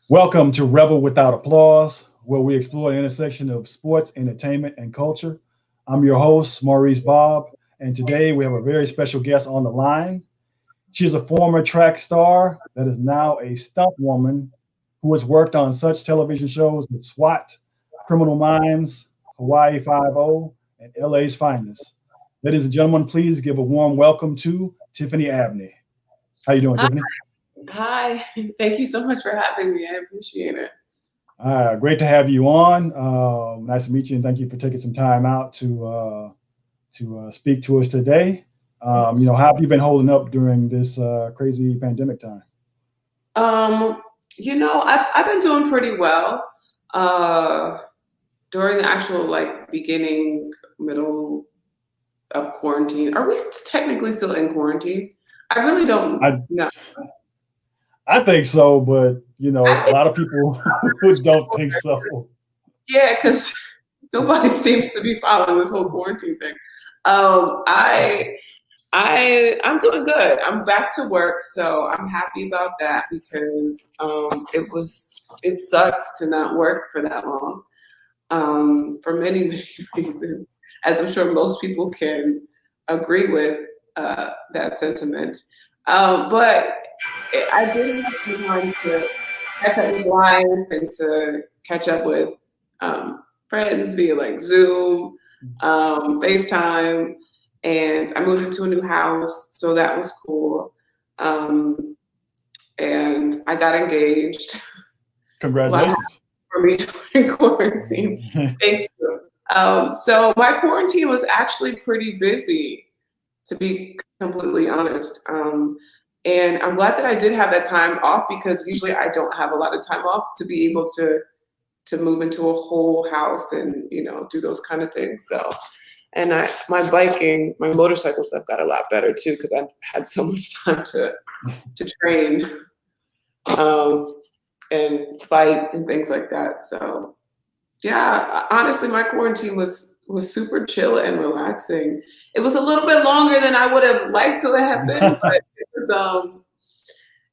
Welcome to Rebel Without Applause, where we explore the intersection of sports, entertainment, and culture. I'm your host, Maurice Bob, and today we have a very special guest on the line. She is a former track star that is now a stunt woman who has worked on such television shows as SWAT, Criminal Minds, Hawaii Five-O, and LA's Finest. Ladies and gentlemen, please give a warm welcome to Tiffany Abney. How you doing, Hi, Tiffany? hi. Thank you so much for having me. I appreciate it. Great to have you on. Nice to meet you, and thank you for taking some time out to speak to us today. How have you been holding up during this crazy pandemic time? Um, I've been doing pretty well. Uh, During the actual beginning, middle of quarantine. Are we technically still in quarantine? I really don't I know. I think so, but I a think lot of people don't think so. yeah, because nobody seems to be following this whole quarantine thing. Um, I I'm doing good. I'm back to work, so I'm happy about that because it sucks to not work for that long for many many reasons, as I'm sure most people can agree with that sentiment. But I did have some time to catch up with life and to catch up with friends via like Zoom, FaceTime, and I moved into a new house, so that was cool. Um, and I got engaged. A lot happened Congratulations. for me during quarantine. Thank you. So my quarantine was actually pretty busy, to be completely honest. And I'm glad that I did have that time off because usually I don't have a lot of time off to be able to move into a whole house and do those kind of things. So, and my biking, my motorcycle stuff got a lot better too because I had so much time to train um, and fight and things like that. So yeah, honestly, my quarantine was super chill and relaxing. It was a little bit longer than I would have liked to have been, but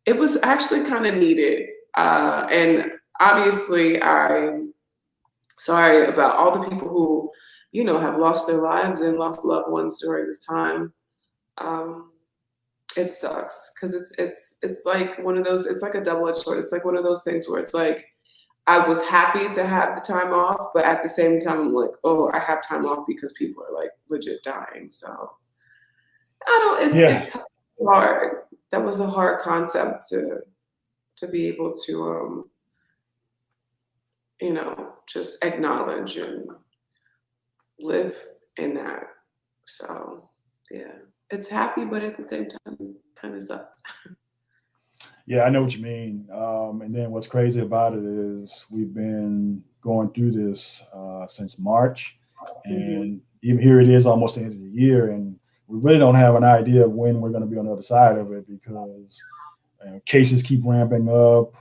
it was actually kind of needed. And obviously, I'm sorry about all the people who, have lost their lives and lost loved ones during this time. Um, it sucks because it's like one of those. It's like a double-edged sword. It's like one of those things where it's like I was happy to have the time off, but at the same time, I'm like, oh, I have time off because people are like legit dying. So I don't. Yeah, It's hard. That was a hard concept to be able to just acknowledge and live in that. So yeah, it's happy, but at the same time, kind of sucks. yeah, I know what you mean. And then what's crazy about it is we've been going through this since March, Hmm. and even here it is almost the end of the year, and we really don't have an idea of when we're going to be on the other side of it because cases keep ramping up.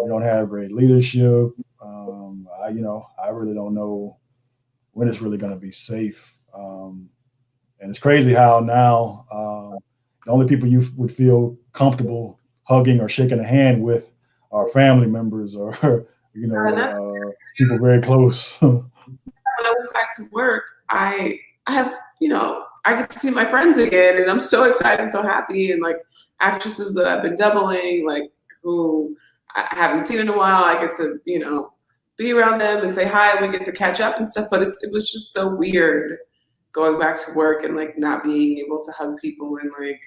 We don't have great leadership. I really don't know when it's really going to be safe. And it's crazy how now the only people you would feel comfortable hugging or shaking a hand with are family members or And that's people very close. when I went back to work, I have, I get to see my friends again and I'm so excited and so happy and like actresses that I've been doubling, like who I haven't seen in a while, I get to, be around them and say hi, we get to catch up and stuff, but it was just so weird going back to work and like not being able to hug people and like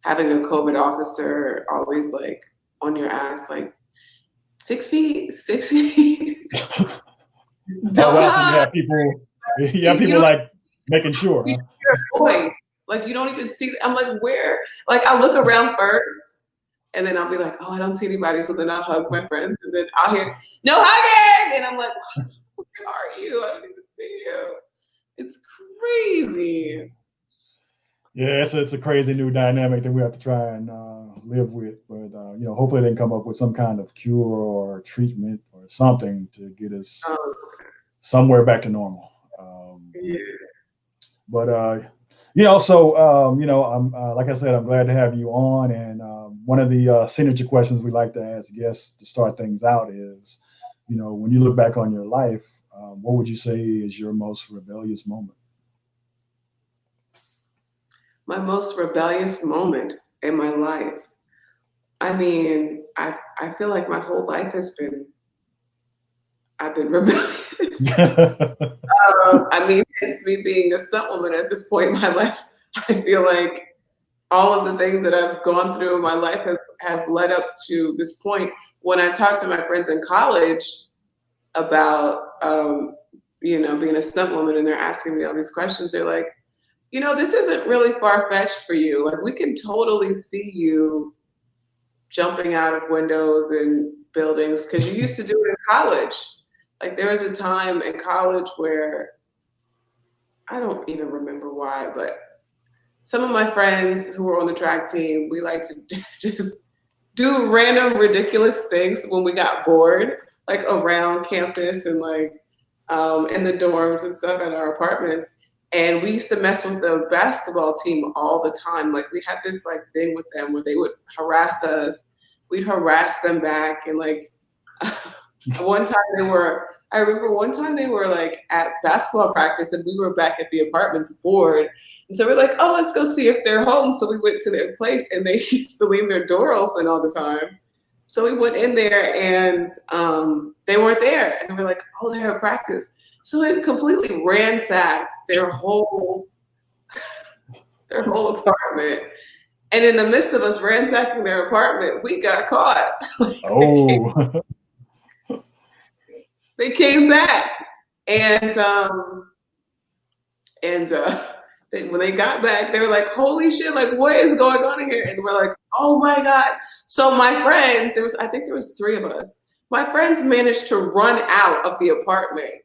having a COVID officer always like on your ass, like 6 feet, 6 feet, Oh don't wow, so hug. you have You people don't like making sure, you huh? hear a voice. Like you don't even see. I'm like, where? Like I look around first, and then I'll be like, oh, I don't see anybody. So then I'll hug my friends, and then I'll hear no hugging, and I'm like, where are you? I don't even see you. It's crazy. Yeah, it's a crazy new dynamic that we have to try and live with. But hopefully they can come up with some kind of cure or treatment or something to get us Um, somewhere back to normal. yeah. But I'm like I said, I'm glad to have you on, and one of the signature questions we like to ask guests to start things out is, when you look back on your life, what would you say is your most rebellious moment? My most rebellious moment in my life. I mean, I feel like my whole life I've been rebellious. I mean, it's me being a stunt woman at this point in my life. I feel like all of the things that I've gone through in my life have led up to this point. When I talk to my friends in college about, being a stunt woman, and they're asking me all these questions, they're like, this isn't really far-fetched for you. Like, we can totally see you jumping out of windows and buildings because you used to do it in college. Like, there was a time in college where I don't even remember why, but some of my friends who were on the track team, we like to just do random ridiculous things when we got bored, like around campus and like in the dorms and stuff at our apartments. And we used to mess with the basketball team all the time. Like, we had this like thing with them where they would harass us. We'd harass them back. And like I remember one time they were like at basketball practice and we were back at the apartments bored. And so we're like, oh, let's go see if they're home. So we went to their place and they used to leave their door open all the time. So we went in there and they weren't there. And we were like, oh, they're at practice. So it completely ransacked their whole apartment. And in the midst of us ransacking their apartment, we got caught. Oh. They came back. And when they got back, they were like, holy shit, like, what is going on here? And we're like, oh my God. So my friends, I think there was 3 of us. My friends managed to run out of the apartment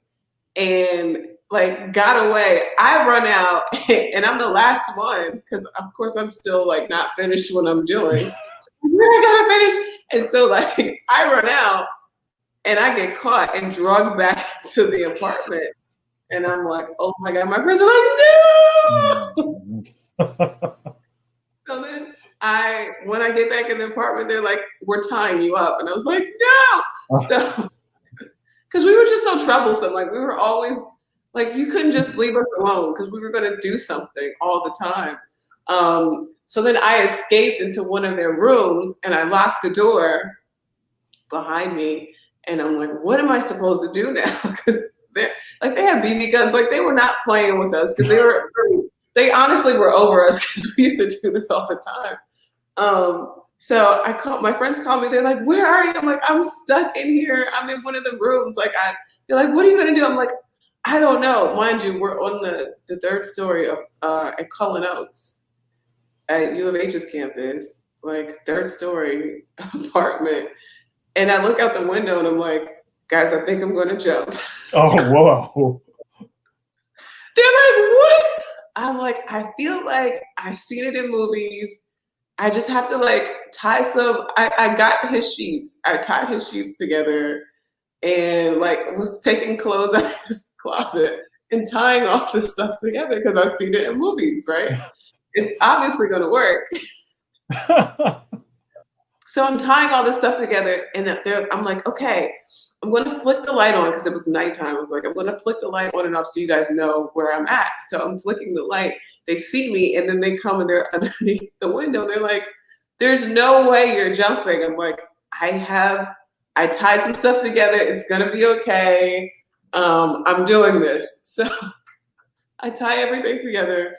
and like got away. I run out and I'm the last one because of course I'm still like not finished what I'm doing. So I gotta finish. And so like I run out and I get caught and drugged back to the apartment. And I'm like, oh my God, my friends are like, no. So then when I get back in the apartment, they're like, we're tying you up. And I was like, no. So, because we were just so troublesome. Like, we were always, like, you couldn't just leave us alone because we were going to do something all the time. So then I escaped into one of their rooms and I locked the door behind me. And I'm like, what am I supposed to do now? Because they had BB guns. Like, they were not playing with us because they honestly were over us because we used to do this all the time. So my friends called me. They're like, where are you? I'm like, I'm stuck in here. I'm in one of the rooms. They're like, what are you going to do? I'm like, I don't know. Mind you, we're on the 3rd story of at Cullen Oaks at U of H's campus, like 3rd story apartment. And I look out the window and I'm like, guys, I think I'm going to jump. Oh, whoa. They're like, what? I'm like, I feel like I've seen it in movies. I just have to like tie I got his sheets. I tied his sheets together and like was taking clothes out of his closet and tying all this stuff together because I've seen it in movies, right? It's obviously going to work. So I'm tying all this stuff together and I'm like, okay, I'm going to flick the light on because it was nighttime. I was like, I'm going to flick the light on and off so you guys know where I'm at. So I'm flicking the light. They see me and then they come and they're underneath the window. They're like, there's no way you're jumping. I'm like, I tied some stuff together. It's going to be okay. I'm doing this. So I tie everything together.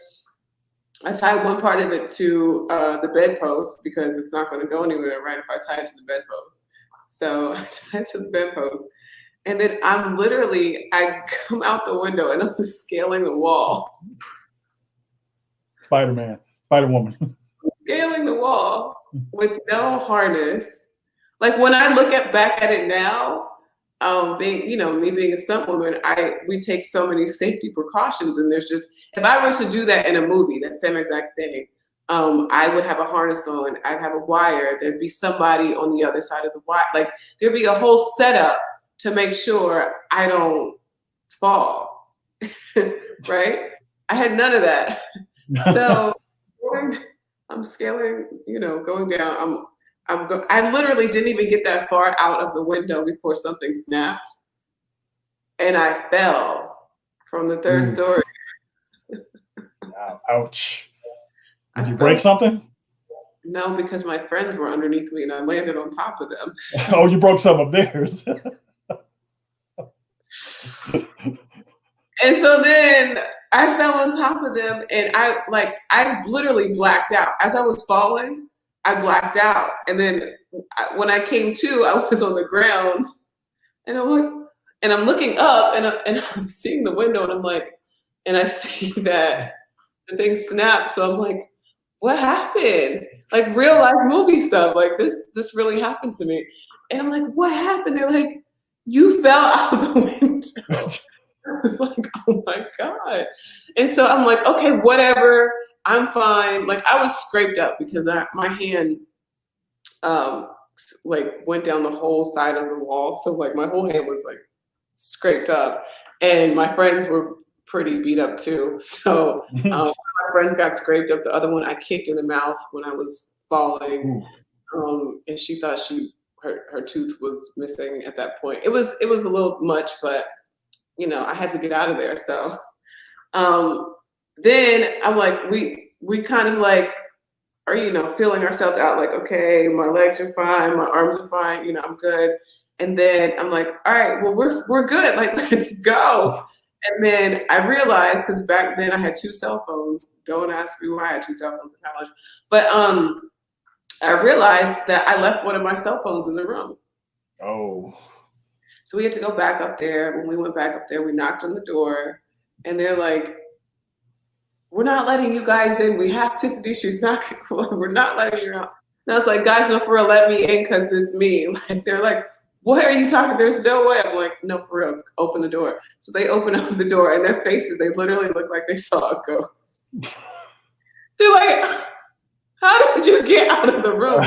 I tie one part of it to the bedpost because it's not going to go anywhere, right, if I tie it to the bedpost. So I tie it to the bedpost. And then I come out the window and I'm just scaling the wall. Spider-Man, Spider-Woman. Scaling the wall with no harness. Like, when I look back at it now, me being a stunt woman, we take so many safety precautions, and there's just, if I were to do that in a movie, that same exact thing, I would have a harness on, I'd have a wire, there'd be somebody on the other side of the wire, like there'd be a whole setup to make sure I don't fall, right? I had none of that. So I'm scaling, going down. I literally didn't even get that far out of the window before something snapped, and I fell from the third Ooh, story. ouch. I Did you break fell. something? No, because my friends were underneath me, and I landed on top of them. Oh, you broke some of theirs. And so then I fell on top of them, and I literally blacked out as I was falling. I blacked out, and then when I came to, I was on the ground, and I'm like, and I'm looking up, and I'm seeing the window, and I'm like, and I see that the thing snapped. So I'm like, what happened? Like real life movie stuff. Like this really happened to me, and I'm like, what happened? They're like, you fell out of the window. I was like, oh my God. And so I'm like, okay, whatever. I'm fine. Like I was scraped up because my hand um like went down the whole side of the wall. So like my whole hand was like scraped up. And my friends were pretty beat up too. So my friends got scraped up. The other one I kicked in the mouth when I was falling. Ooh. And she thought her tooth was missing at that point. It was a little much, but I had to get out of there. So then I'm like, we kind of like are, feeling ourselves out, like, okay, my legs are fine, my arms are fine, I'm good. And then I'm like, all right, well, we're good. Like, let's go. And then I realized, because back then I had two cell phones. Don't ask me why I had two cell phones in college. But I realized that I left one of my cell phones in the room. Oh. So we had to go back up there. When we went back up there, we knocked on the door, and they're like, we're not letting you guys in. We have Tiffany. She's not, we're not letting her out. And I was like, guys, no, for real, let me in because it's me. Like, they're like, what are you talking? There's no way. I'm like, no, for real, open the door. So they open up the door, and their faces, they literally look like they saw a ghost. They're like, how did you get out of the room?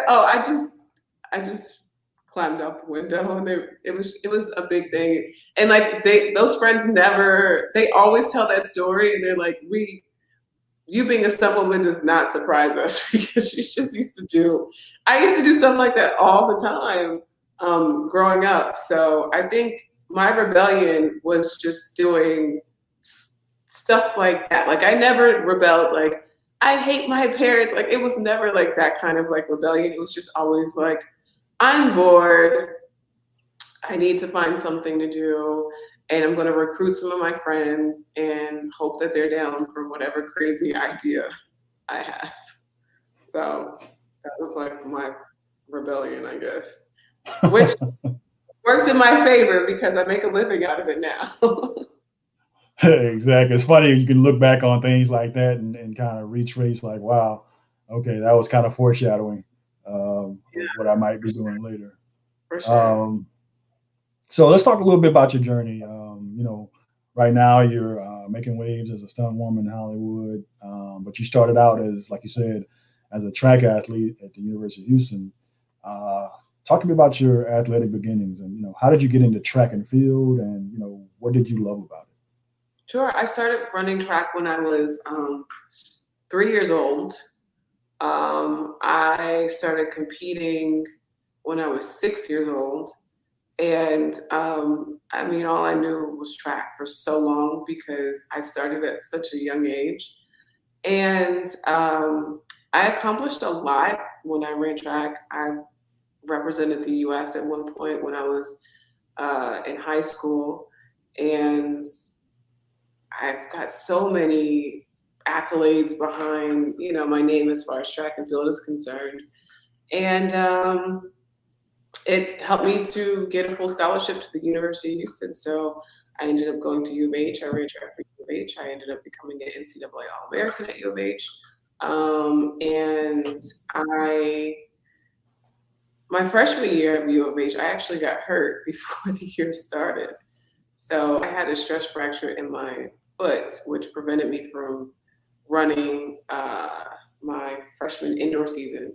Oh, I just climbed out the window, and it was a big thing. And like those friends they always tell that story, and they're like, you being a stuntwoman does not surprise us because she's just I used to do stuff like that all the time growing up. So I think my rebellion was just doing stuff like that. Like I never rebelled like I hate my parents. Like it was never like that kind of like rebellion. It was just always like, I'm bored. I need to find something to do. And I'm going to recruit some of my friends and hope that they're down for whatever crazy idea I have. So that was like my rebellion, I guess, which works in my favor because I make a living out of it now. Exactly. It's funny you can look back on things like that and kind of retrace, like, wow, okay, that was kind of foreshadowing Yeah, what I might be doing later. for sure. Um, so let's talk a little bit about your journey. Right now you're making waves as a stunt woman in Hollywood, but you started out as, like you said, as a track athlete at the University of Houston. Uh, Talk to me about your athletic beginnings, and how did you get into track and field, and what did you love about it? Sure. I started running track when I was 3 years old. I started competing when I was 6 years old. And I mean, all I knew was track for so long because I started at such a young age. And I accomplished a lot when I ran track. I represented the US at one point when I was in high school. And I've got so many accolades behind, my name as far as track and field is concerned. And it helped me to get a full scholarship to the University of Houston. So I ended up going to U of H. I ran track for U of H. I ended up becoming an NCAA All-American at U of H. And my freshman year of U of H, I actually got hurt before the year started. So I had a stress fracture in my foot, which prevented me from running my freshman indoor season.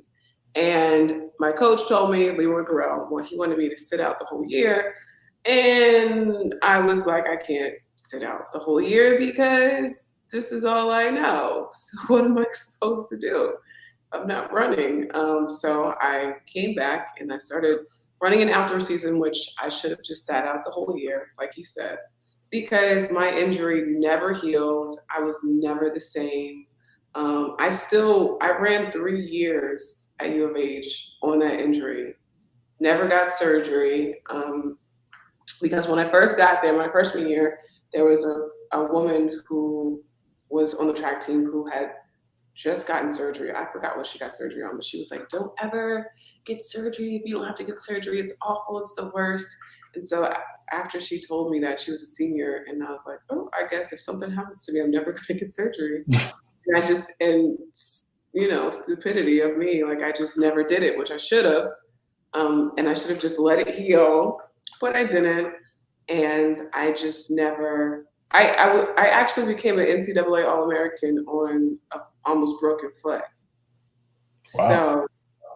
And my coach told me, Leroy Burrell, well, he wanted me to sit out the whole year. And I was like, I can't sit out the whole year because this is all I know. So what am I supposed to do? running. So I came back and I started running an outdoor season, which I should have just sat out the whole year, like you said, because my injury never healed. I was never the same. I ran 3 years at U of H on that injury. Never got surgery. Because when I first got there, my freshman year, there was a woman who was on the track team who had just gotten surgery. I forgot what she got surgery on, but she was like, "Don't ever get surgery if you don't have to get surgery. It's awful. It's the worst." And so after she told me that, she was a senior, and I was like, "Oh, I guess if something happens to me, I'm never going to get surgery." And stupidity of me, like I just never did it, which I should have. And I should have just let it heal, but I didn't. And I just never. I actually became an NCAA All American on a almost broken foot. Wow. So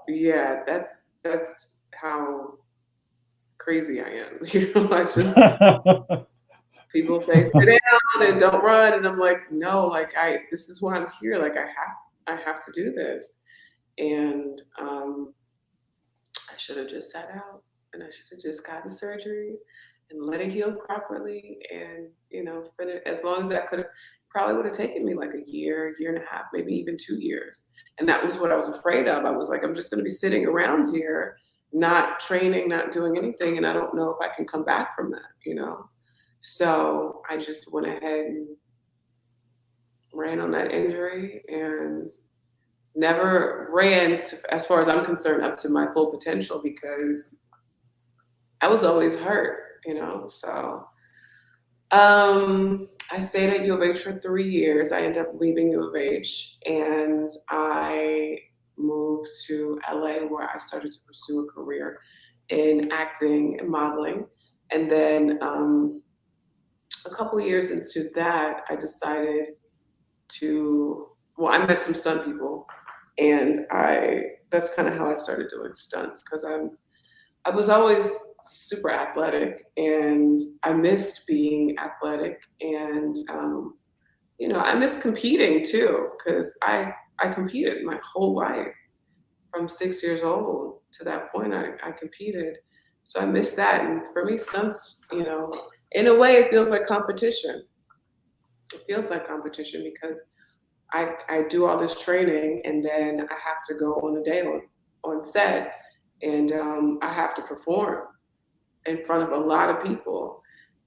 yeah, that's how crazy I am. I just people say sit down and don't run, and I'm like, no, like this is why I'm here. Like I have to do this, and I should have just sat out, and I should have just gotten surgery and let it heal properly, and finish as long as that could have probably would have taken me like a year and a half, maybe even 2 years. And that was what I was afraid of. I was like, I'm just going to be sitting around here, not training, not doing anything, and I don't know if I can come back from that. So I just went ahead and ran on that injury and never ran, as far as I'm concerned, up to my full potential because I was always hurt. So I stayed at U of H for 3 years. I ended up leaving U of H and I moved to LA where I started to pursue a career in acting and modeling. And then a couple years into that, I decided I met some stunt people, and that's kind of how I started doing stunts because I was always super athletic and I missed being athletic, and I miss competing too because I competed my whole life from 6 years old to that point. I competed, so I miss that. And for me, stunts, in a way, it feels like competition. It feels like competition because I do all this training and then I have to go on a day on set, and I have to perform in front of a lot of people.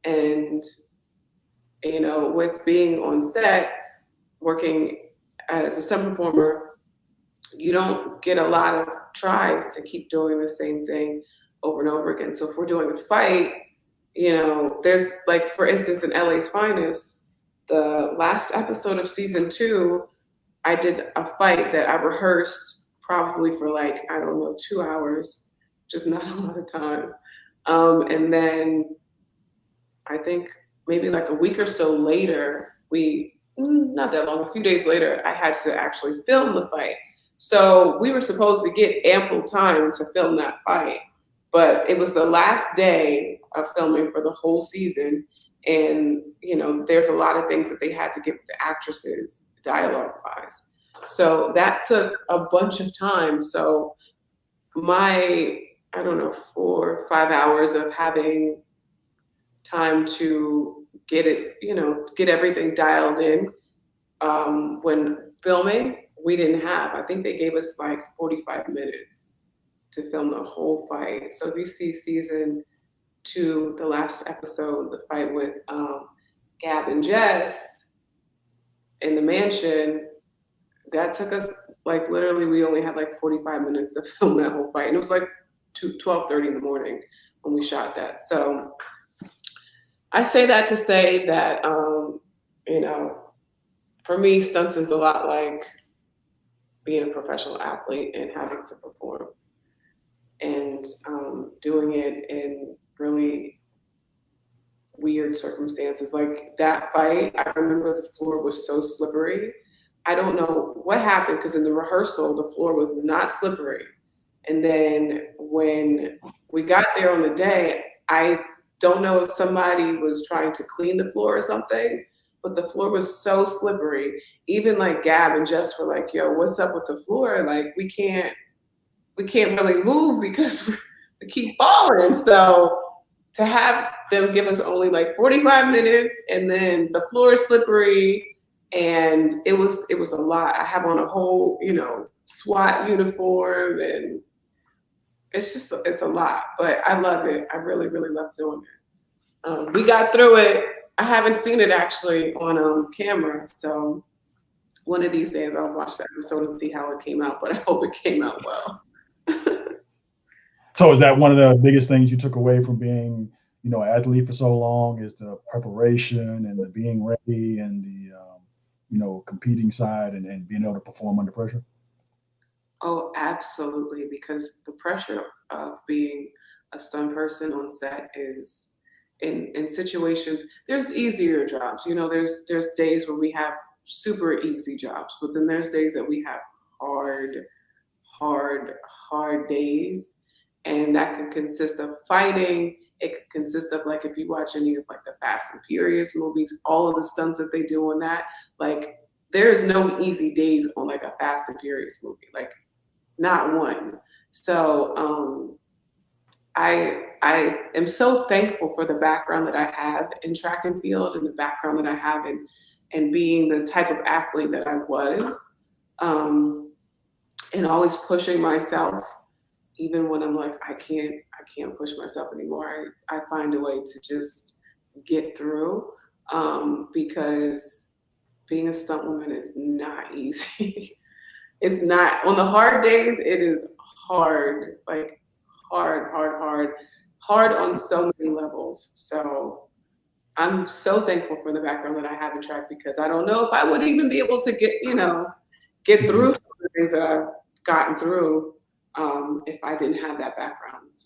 And, with being on set, working as a stunt performer, you don't get a lot of tries to keep doing the same thing over and over again. So if we're doing a fight, there's like, for instance, in LA's Finest, the last episode of season 2, I did a fight that I rehearsed probably for like, I don't know, 2 hours, just not a lot of time. And then I think maybe like a week or so later, not that long, a few days later, I had to actually film the fight. So we were supposed to get ample time to film that fight, but it was the last day of filming for the whole season. And, there's a lot of things that they had to get with the actresses dialogue wise. So that took a bunch of time. So my, I don't know, 4 or 5 hours of having time to get it, get everything dialed in. When filming, we didn't have, I think they gave us like 45 minutes to film the whole fight. So if you see season 2, the last episode, the fight with Gab and Jess in the mansion, that took us like literally, we only had like 45 minutes to film that whole fight. And it was like 12:30 in the morning when we shot that. So I say that to say that, for me, stunts is a lot like being a professional athlete and having to perform and doing it in really weird circumstances. Like that fight, I remember the floor was so slippery. I don't know what happened because in the rehearsal, the floor was not slippery. And then when we got there on the day, I don't know if somebody was trying to clean the floor or something, but the floor was so slippery. Even like Gab and Jess were like, yo, what's up with the floor? Like we can't really move because we keep falling. So to have them give us only like 45 minutes and then the floor is slippery and it was a lot. I have on a whole, SWAT uniform and it's a lot, but I love it. I really, really love doing it. We got through it. I haven't seen it actually on camera. So one of these days I'll watch that episode and see how it came out, but I hope it came out well. So is that one of the biggest things you took away from being, an athlete for so long, is the preparation and the being ready and the, competing side and being able to perform under pressure? Oh, absolutely, because the pressure of being a stunt person on set is in situations, there's easier jobs. There's days where we have super easy jobs, but then there's days that we have hard, hard, hard days. And that could consist of fighting. It could consist of, like, if you watch any of like the Fast and Furious movies, all of the stunts that they do on that, like there's no easy days on like a Fast and Furious movie, like not one. So I am so thankful for the background that I have in track and field and the background that I have in being the type of athlete that I was, and always pushing myself even when I'm like, I can't push myself anymore. I find a way to just get through, because being a stunt woman is not easy. It's not. On the hard days, it is hard, like hard on so many levels. So I'm so thankful for the background that I have in track, because I don't know if I would even be able to get through some of the things that I've gotten through, if I didn't have that background.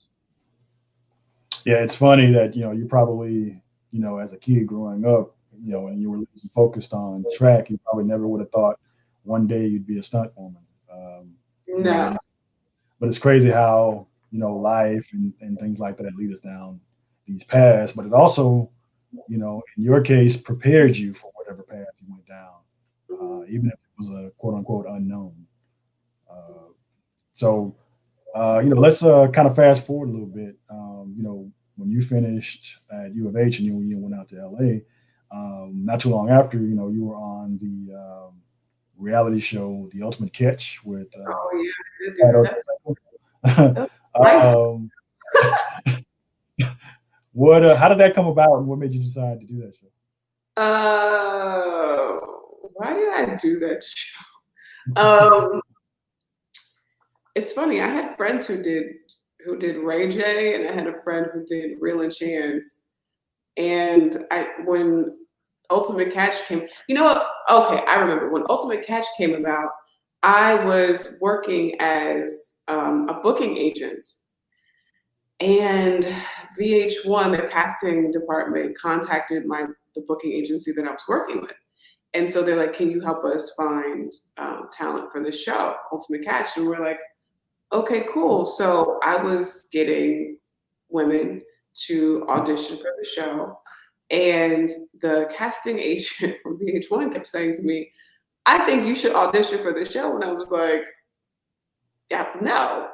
Yeah, it's funny that you probably as a kid growing up, and you were focused on track, you probably never would have thought one day you'd be a stunt woman. No. But it's crazy how life and things like that lead us down these paths. But it also, in your case, prepared you for whatever path you went down, even if it was a quote unquote unknown. So let's kind of fast forward a little bit. When you finished at U of H and you went out to LA, not too long after, you were on the reality show, The Ultimate Catch with. Oh yeah, I did do that. um, How did that come about, and what made you decide to do that show? Why did I do that show? It's funny. I had friends who did Ray J, and I had a friend who did Real and Chance. And when Ultimate Catch came, okay, I remember when Ultimate Catch came about, I was working as a booking agent, and VH1, the casting department, contacted the booking agency that I was working with. And so they're like, can you help us find talent for this show, Ultimate Catch? And we're like, okay, cool. So I was getting women to audition for the show. And the casting agent from VH1 kept saying to me, I think you should audition for the show. And I was like, yeah, no,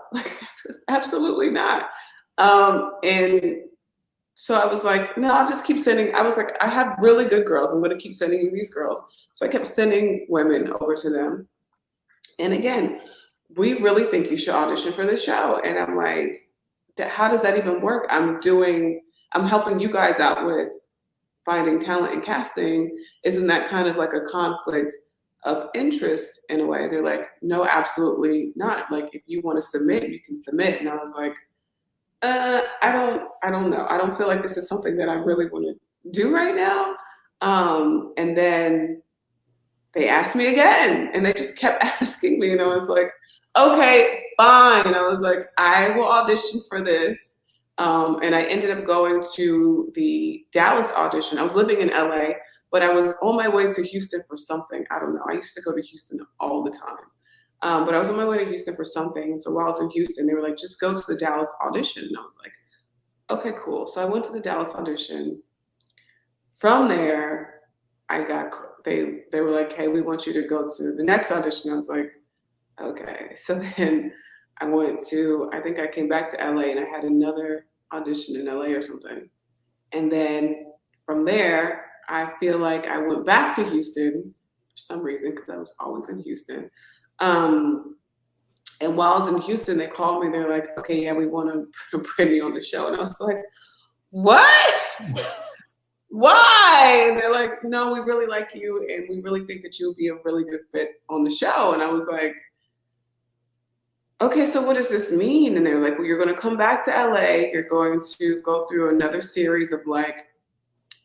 absolutely not. And so I was like, no, I'll just keep sending. I was like, I have really good girls. I'm going to keep sending you these girls. So I kept sending women over to them. And again, we really think you should audition for the show. And I'm like, how does that even work? I'm helping you guys out with finding talent and casting. Isn't that kind of like a conflict of interest in a way? They're like, no, absolutely not. Like, if you want to submit, you can submit. And I was like, I don't know. I don't feel like this is something that I really want to do right now. And then they asked me again, and they just kept asking me, and I was like, okay, fine. And I was like, I will audition for this. And I ended up going to the Dallas audition. I was living in LA, but I was on my way to Houston for something. I don't know. I used to go to Houston all the time. But I was on my way to Houston for something. And so while I was in Houston, they were like, just go to the Dallas audition. And I was like, okay, cool. So I went to the Dallas audition. From there, they were like, hey, we want you to go to the next audition. I was like, okay. So then I think I came back to LA and I had another audition in LA or something. And then from there, I feel like I went back to Houston for some reason because I was always in Houston. And while I was in Houston, they called me. They're like, okay, yeah, we want to bring you on the show. And I was like, what? Why? And they're like, no, we really like you. And we really think that you'll be a really good fit on the show. And I was like, okay, so what does this mean? And they're like, well, you're going to come back to LA. You're going to go through another series of like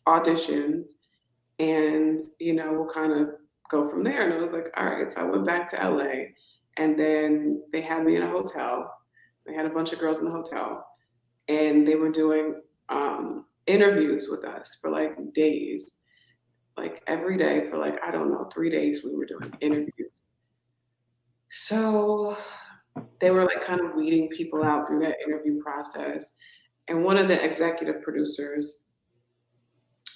auditions. And, we'll kind of go from there. And I was like, all right. So I went back to LA. And then they had me in a hotel. They had a bunch of girls in the hotel. And they were doing interviews with us for like days. Like every day for like, I don't know, 3 days we were doing interviews. So they were like kind of weeding people out through that interview process. And one of the executive producers,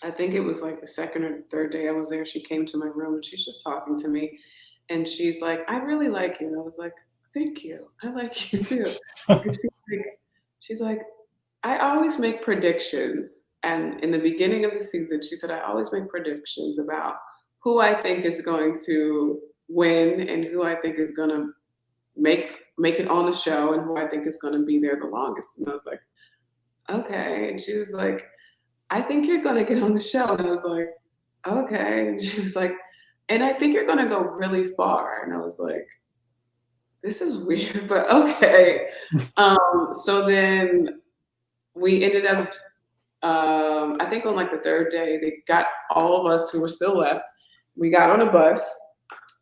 I think it was like the second or third day I was there, she came to my room and she's just talking to me. And she's like, I really like you. And I was like, thank you. I like you too. And she's like, I always make predictions. And in the beginning of the season, she said, I always make predictions about who I think is going to win and who I think is going to make it on the show and who I think is going to be there the longest. And I was like, okay. And she was like, I think you're going to get on the show. And I was like, okay. And she was like, and I think you're going to go really far. And I was like, this is weird, but okay. So then we ended up, I think on like the third day, they got all of us who were still left. We got on a bus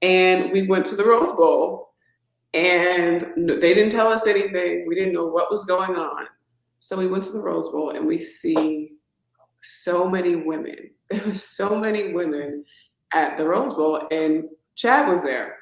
and we went to the Rose Bowl and they didn't tell us anything. We didn't know what was going on. So we went to the Rose Bowl and we see so many women. There were so many women at the Rose Bowl, and Chad was there.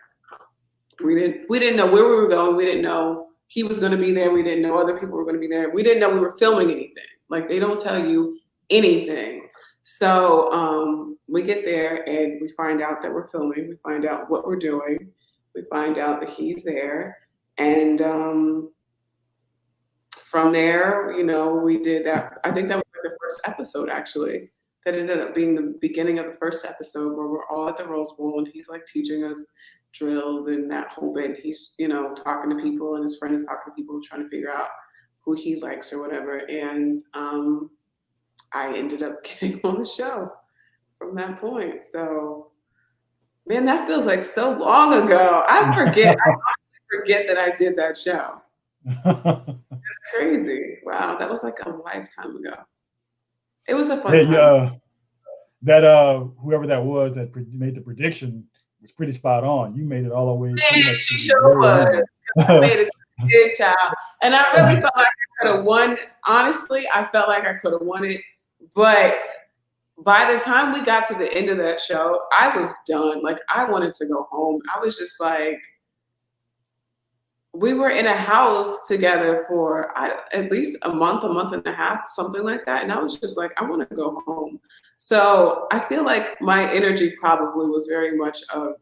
We didn't know where we were going. We didn't know he was going to be there. We didn't know other people were going to be there. We didn't know we were filming anything. Like they don't tell you anything. So we get there and we find out that we're filming. We find out what we're doing. We find out that he's there, and from there, we did that. I think that was like the first episode actually. That ended up being the beginning of the first episode where we're all at the Rose Bowl and he's like teaching us drills and that whole bit. He's, talking to people and his friend is talking to people trying to figure out who he likes or whatever. And I ended up getting on the show from that point. So, man, that feels like so long ago. I forget that I did that show. It's crazy. Wow, that was like a lifetime ago. It was a fun time. That whoever that was that made the prediction was pretty spot on. You made it all the way. Man, she sure was. I made it good, child. And I really felt like I could have won. Honestly, I felt like I could have won it. But by the time we got to the end of that show, I was done. Like I wanted to go home. I was just like, we were in a house together for at least a month and a half, something like that. And I was just like, I want to go home. So I feel like my energy probably was very much of,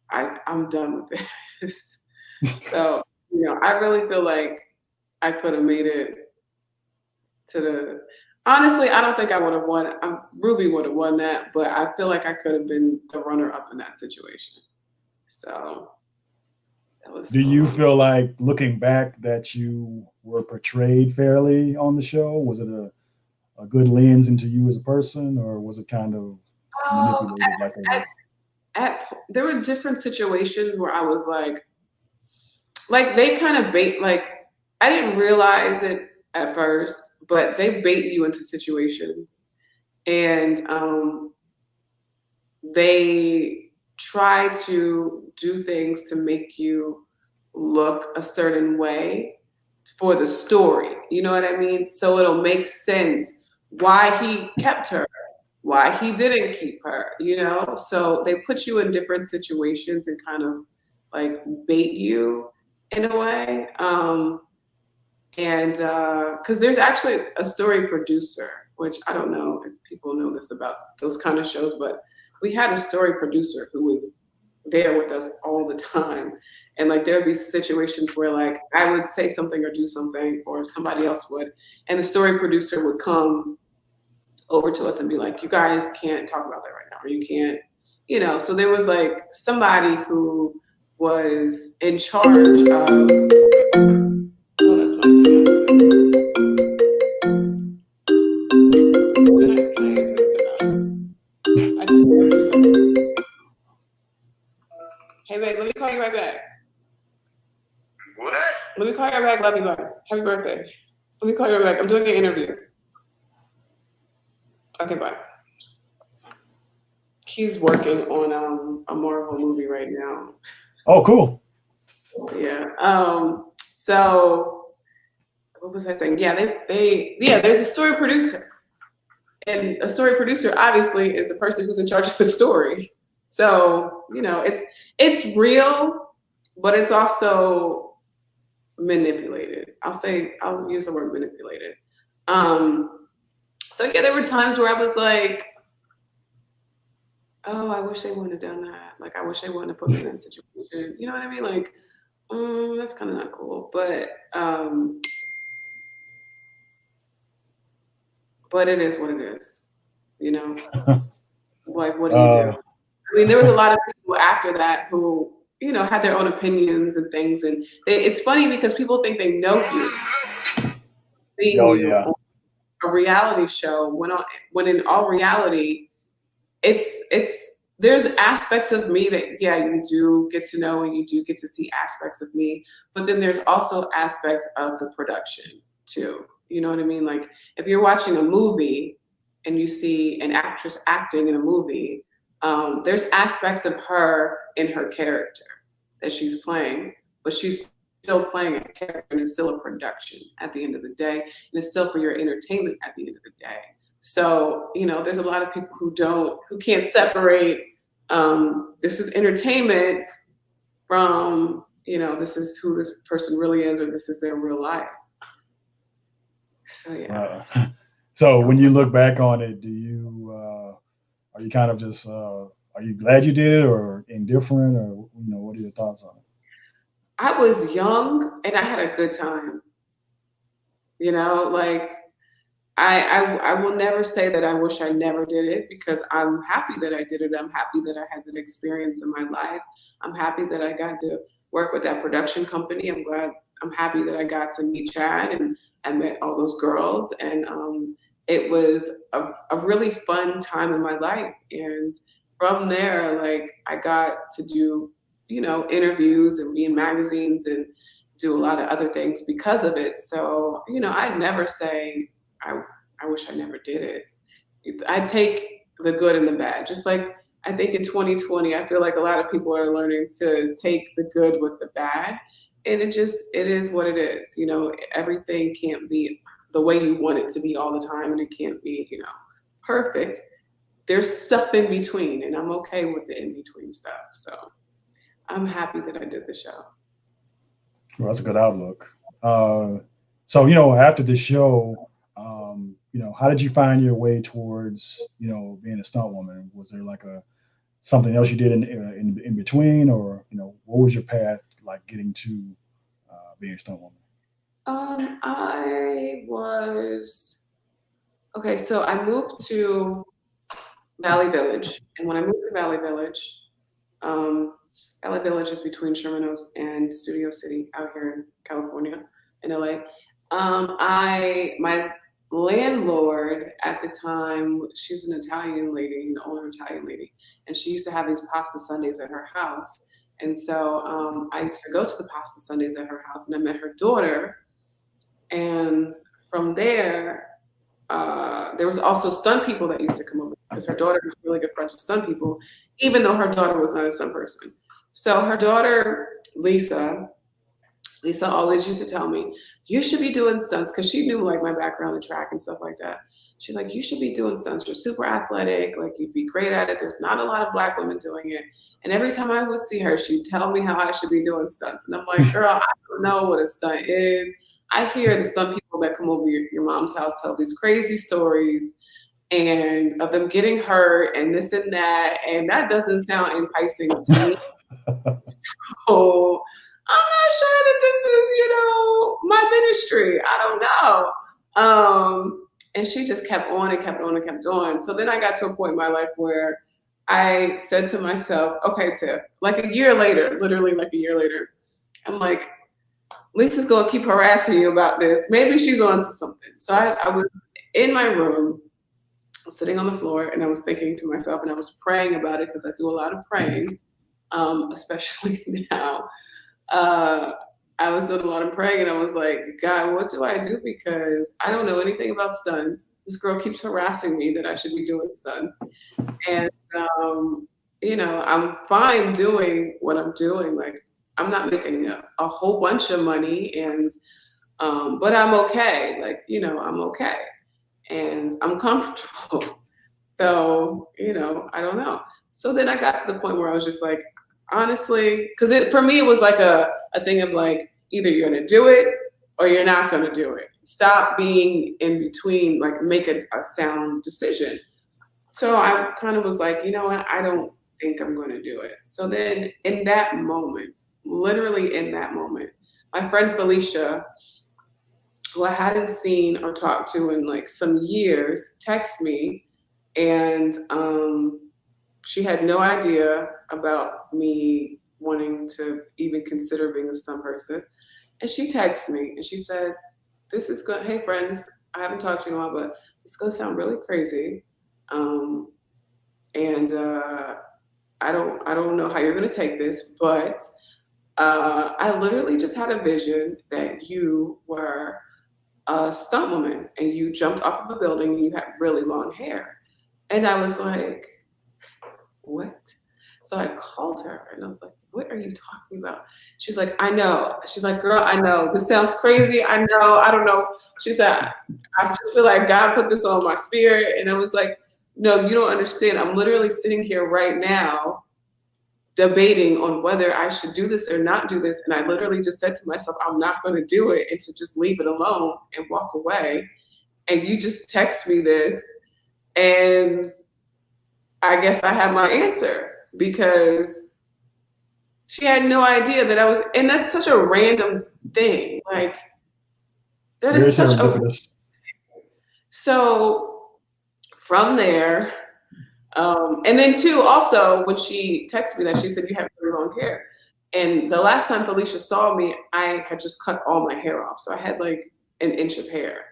I'm done with this. So, I really feel like I could have made it to honestly, I don't think I would have won. Ruby would have won that, but I feel like I could have been the runner up in that situation. So. Do you feel like looking back that you were portrayed fairly on the show? Was it a good lens into you as a person, or was it kind of manipulated? There were different situations where I was like they kind of bait. Like I didn't realize it at first, but they bait you into situations, and they try to do things to make you look a certain way for the story. You know what I mean? So it'll make sense why he kept her, why he didn't keep her, So they put you in different situations and kind of like bait you in a way. And because there's actually a story producer which I don't know if people know this about those kind of shows, but we had a story producer who was there with us all the time. And like there would be situations where like I would say something or do something or somebody else would, and the story producer would come over to us and be like, you guys can't talk about that right now, or you can't, you know. So there was like somebody who was in charge of, oh, that's my fiance. Can I answer this or not? I just need 2 seconds. Hey, babe, let me call you right back. What? Let me call you right back. Love you, bye. Happy birthday. Let me call you right back. I'm doing an interview. Okay, bye. He's working on a Marvel movie right now. Oh, cool. Yeah. So what was I saying? Yeah, there's a story producer. And a story producer obviously is the person who's in charge of the story. So, you know, it's real, but it's also manipulated. I'll use the word manipulated. So yeah, there were times where I was like, oh, I wish they wouldn't have done that. Like, I wish they wouldn't have put me in that situation. You know what I mean? Like, that's kind of not cool. But it is what it is. You know, like, what do you do? I mean, there was a lot of people after that who, you know, had their own opinions and things. And it's funny because people think they know you, seeing you on a reality show when in all reality, there's aspects of me that, yeah, you do get to know and you do get to see aspects of me, but then there's also aspects of the production too. You know what I mean? Like if you're watching a movie and you see an actress acting in a movie, there's aspects of her in her character that she's playing, but she's still playing a character and it's still a production at the end of the day. And it's still for your entertainment at the end of the day. So, you know, there's a lot of people who can't separate this is entertainment from, you know, this is who this person really is, or this is their real life. So, yeah. So when you look back on it, are you kind of just, are you glad you did it or indifferent or, you know, what are your thoughts on it? I was young and I had a good time. You know, like, I will never say that I wish I never did it because I'm happy that I did it. I'm happy that I had that experience in my life. I'm happy that I got to work with that production company. I'm happy that I got to meet Chad and I met all those girls. And it was a really fun time in my life. And from there, like I got to do, you know, interviews and be in magazines and do a lot of other things because of it. So, you know, I'd never say, I wish I never did it. I take the good and the bad. Just like I think in 2020, I feel like a lot of people are learning to take the good with the bad. And it is what it is. You know, everything can't be the way you want it to be all the time. And it can't be, you know, perfect. There's stuff in between and I'm okay with the in-between stuff. So I'm happy that I did the show. Well, that's a good outlook. So, you know, after the show, you know, how did you find your way towards, you know, being a stunt woman? Was there like something else you did in between, or you know, what was your path like getting to being a stunt woman? So I moved to Valley Village, and when I moved to Valley Village is between Sherman Oaks and Studio City out here in California, in LA. My landlord at the time, she's an Italian lady, an older Italian lady, and she used to have these pasta Sundays at her house. And so I used to go to the pasta Sundays at her house, and I met her daughter. And from there was also stunt people that used to come over because her daughter was really good friends with stunt people, even though her daughter was not a stunt person. So her daughter, Lisa always used to tell me, you should be doing stunts, because she knew like my background in track and stuff like that. She's like, you should be doing stunts. You're super athletic. Like you'd be great at it. There's not a lot of Black women doing it. And every time I would see her, she'd tell me how I should be doing stunts. And I'm like, girl, I don't know what a stunt is. I hear the stunt people that come over your mom's house tell these crazy stories and of them getting hurt and this and that doesn't sound enticing to me. So I'm not sure that this is, my ministry. I don't know. And she just kept on and kept on and kept on. So then I got to a point in my life where I said to myself, okay, Tiff, like a year later, literally like a year later, I'm like, Lisa's gonna keep harassing you about this. Maybe she's on to something. So I was in my room, I was sitting on the floor, and I was thinking to myself, and I was praying about it because I do a lot of praying, especially now. I was doing a lot of praying, and I was like, God, what do I do? Because I don't know anything about stunts. This girl keeps harassing me that I should be doing stunts. And, I'm fine doing what I'm doing. Like, I'm not making a whole bunch of money, and but I'm okay. Like, I'm okay, and I'm comfortable. So, I don't know. So then I got to the point where I was just like, honestly, because for me it was like a thing of like, either you're gonna do it or you're not gonna do it. Stop being in between. Like, make a sound decision. So I kind of was like, you know what? I don't think I'm going to do it. So then in that moment, literally in that moment, my friend Felicia, who I hadn't seen or talked to in like some years, texted me, and she had no idea about me wanting to even consider being a stunt person. And she texted me and she said, hey friends, I haven't talked to you in a while, but it's going to sound really crazy. I don't know how you're going to take this, but I literally just had a vision that you were a stunt woman and you jumped off of a building and you had really long hair. And I was like, what? So I called her and I was like, what are you talking about? She's like, I know. She's like, girl, I know. This sounds crazy. I know. I don't know. She said, I just feel like God put this on my spirit. And I was like, no, you don't understand. I'm literally sitting here right now debating on whether I should do this or not do this. And I literally just said to myself, I'm not going to do it, and to just leave it alone and walk away. And you just text me this. And I guess I have my answer, because she had no idea that I was, and that's such a random thing. Like, that is such a, so from there, and then too, also when she texted me that, she said, you have really long hair. And the last time Felicia saw me, I had just cut all my hair off. So I had like an inch of hair.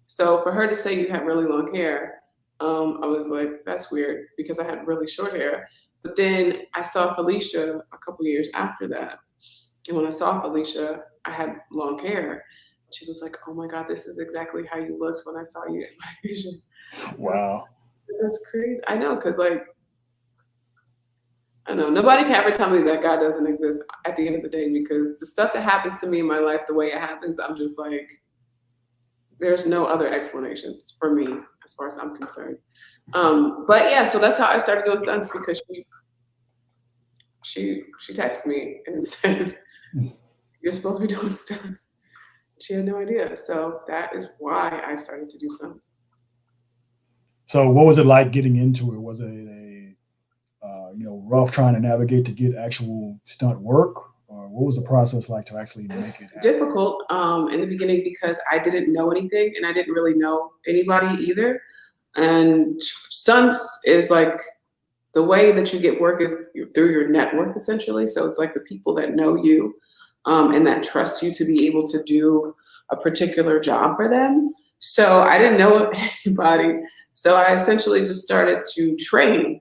So for her to say you have really long hair, I was like, that's weird, because I had really short hair. But then I saw Felicia a couple years after that. And when I saw Felicia, I had long hair. She was like, oh my God, this is exactly how you looked when I saw you in my vision. Wow. That's crazy. I know, because like, I don't know, nobody can ever tell me that God doesn't exist at the end of the day, because the stuff that happens to me in my life, the way it happens, I'm just like, there's no other explanations for me as far as I'm concerned. But yeah, so that's how I started doing stunts, because she texted me and said, you're supposed to be doing stunts. She had no idea. So that is why I started to do stunts. So what was it like getting into it? Was it a rough trying to navigate to get actual stunt work? Or what was the process like to actually make it happen? Difficult in the beginning, because I didn't know anything and I didn't really know anybody either. And stunts is like, the way that you get work is through your network, essentially. So it's like the people that know you and that trust you to be able to do a particular job for them. So I didn't know anybody. So I essentially just started to train.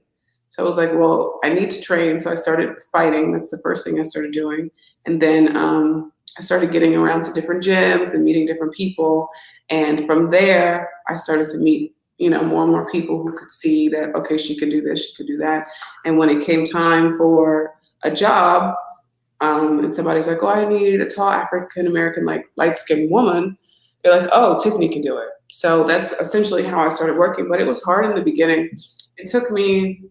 So I was like, well, I need to train. So I started fighting. That's the first thing I started doing. And then I started getting around to different gyms and meeting different people. And from there, I started to meet, more and more people who could see that, okay, she could do this, she could do that. And when it came time for a job, and somebody's like, oh, I need a tall African-American, like light-skinned woman, they're like, oh, Tiffany can do it. So that's essentially how I started working. But it was hard in the beginning. It took me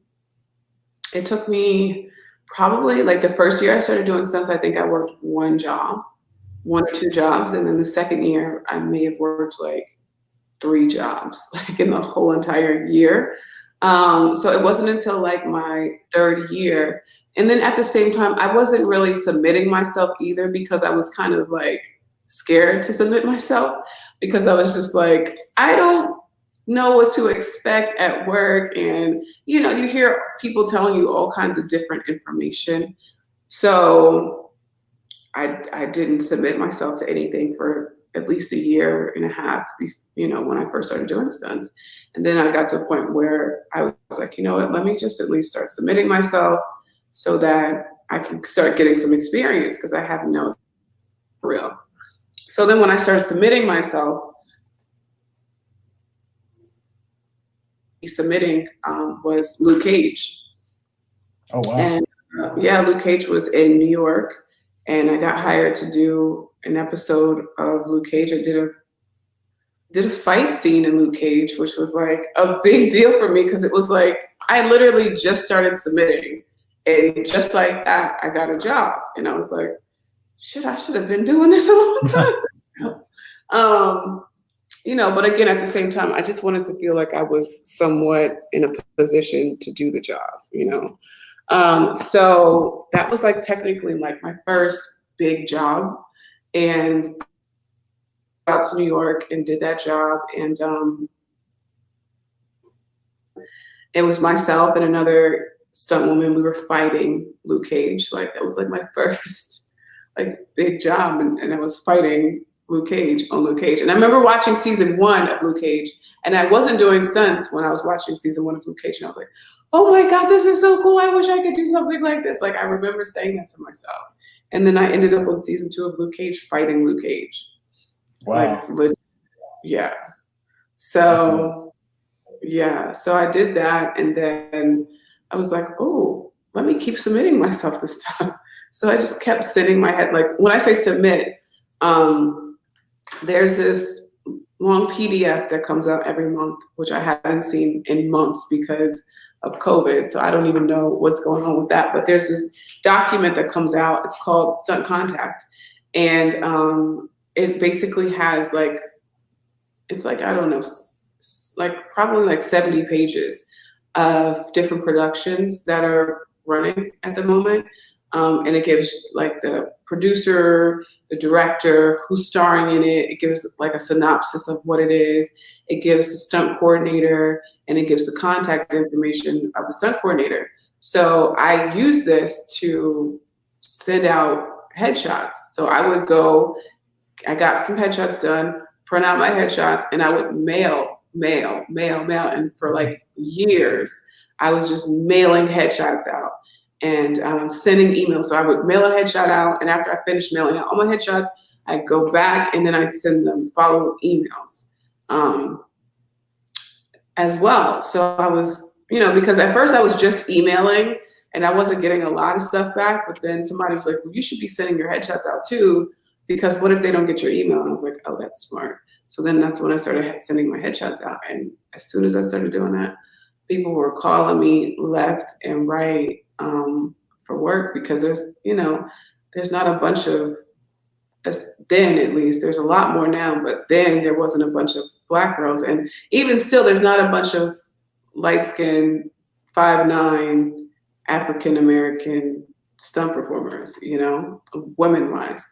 probably like the first year I started doing stunts, I think I worked one job. 1 or 2 jobs. And then the second year, I may have worked like 3 jobs, like in the whole entire year. So it wasn't until like my 3rd year. And then at the same time, I wasn't really submitting myself either because I was kind of like scared to submit myself because I was just like, I don't know what to expect at work. And, you know, you hear people telling you all kinds of different information. So I didn't submit myself to anything for at least a year and a half, you know, when I first started doing stunts. And then I got to a point where I was like, you know what, let me just at least start submitting myself so that I can start getting some experience because I have no real. So then when I started submitting myself, submitting was Luke Cage. Oh, wow. And yeah, Luke Cage was in New York, and I got hired to do an episode of Luke Cage. I did a fight scene in Luke Cage, which was like a big deal for me because it was like I literally just started submitting, and just like that, I got a job, and I was like, shit, I should have been doing this a long time ago. You know, but again, at the same time, I just wanted to feel like I was somewhat in a position to do the job, you know. So that was like technically like my first big job, and out to New York and did that job, and it was myself and another stunt woman. We were fighting Luke Cage. Like that was like my first like big job, and I was fighting Luke Cage on Luke Cage. And I remember watching season 1 of Luke Cage, and I wasn't doing stunts when I was watching season 1 of Luke Cage, and I was like, oh my God, this is so cool. I wish I could do something like this. Like I remember saying that to myself. And then I ended up on season 2 of Luke Cage fighting Luke Cage. Wow. Like, yeah. So, yeah. So I did that. And then I was like, oh, let me keep submitting myself to stuff. So I just kept sitting my head. Like when I say submit, there's this long PDF that comes out every month, which I haven't seen in months because of COVID. So I don't even know what's going on with that. But there's this document that comes out. It's called Stunt Contact. And it basically has like, it's like, I don't know, like probably like 70 pages of different productions that are running at the moment. And it gives like the producer, the director, who's starring in it. It gives like a synopsis of what it is. It gives the stunt coordinator, and it gives the contact information of the stunt coordinator. So I use this to send out headshots. So I would go, I got some headshots done, print out my headshots, and I would mail. And for like years, I was just mailing headshots out and sending emails. So I would mail a headshot out, and after I finished mailing out all my headshots, I'd go back and then I'd send them follow-up emails as well. So I was, you know, because at first I was just emailing and I wasn't getting a lot of stuff back, but then somebody was like, well, you should be sending your headshots out too, because what if they don't get your email? And I was like, oh, that's smart. So then that's when I started sending my headshots out. And as soon as I started doing that, people were calling me left and right for work because there's, you know, there's not a bunch of, then at least, there's a lot more now, but then there wasn't a bunch of Black girls. And even still, there's not a bunch of light-skinned, 5'9", African-American stunt performers, you know, women-wise.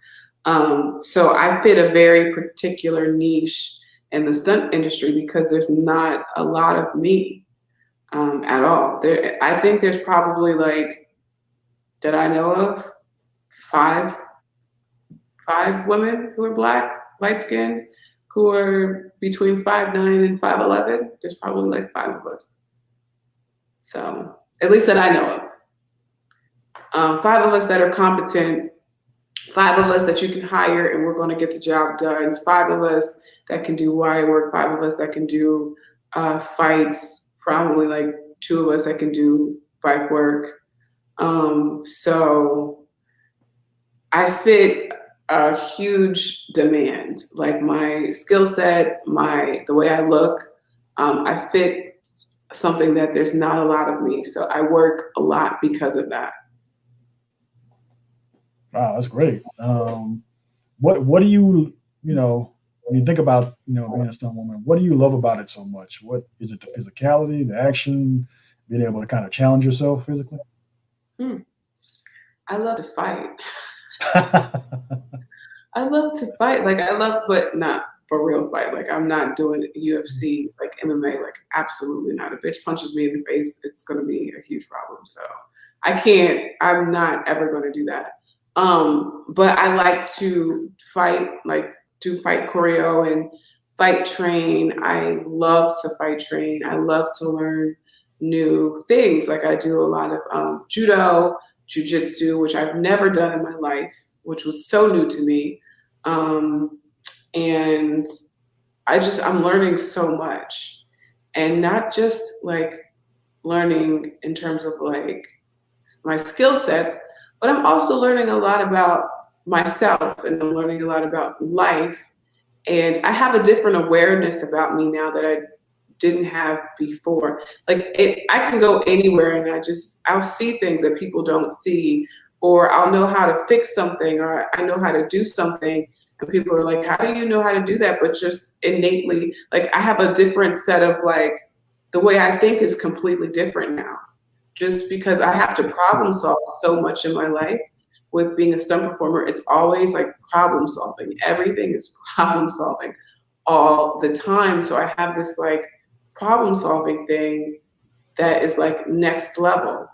So I fit a very particular niche in the stunt industry because there's not a lot of me at all. I think there's probably like, that I know of, five women who are Black, light-skinned, who are between 5'9" and 5'11". There's probably like 5 of us. So at least that I know of. 5 of us that are competent, 5 of us that you can hire and we're going to get the job done, 5 of us that can do wire work, 5 of us that can do fights, probably like 2 of us that can do bike work. So I fit a huge demand. Like my skill set, the way I look, I fit something that there's not a lot of me. So I work a lot because of that. Wow, that's great. what do you, when you think about, being a stunt woman, what do you love about it so much? What is it? The physicality, the action, being able to kind of challenge yourself physically? Hmm. I love to fight. I love to fight. Like I love, but not for real fight. Like I'm not doing UFC, like MMA. Like absolutely not. A bitch punches me in the face, it's gonna be a huge problem. So I can't. I'm not ever gonna do that. But I like to fight. Like do fight choreo and fight train. I love to fight train. I love to learn new things. Like I do a lot of judo, jujitsu, which I've never done in my life, which was so new to me. Um, and I'm learning so much, and not just like learning in terms of like my skill sets, but I'm also learning a lot about myself, and I'm learning a lot about life. And I have a different awareness about me now that I didn't have before. Like I can go anywhere and I'll see things that people don't see, or I'll know how to fix something, or I know how to do something. And people are like, how do you know how to do that? But just innately, like I have a different set of like, the way I think is completely different now. Just because I have to problem solve so much in my life with being a stunt performer, it's always like problem solving. Everything is problem solving all the time. So I have this like problem solving thing that is like next level.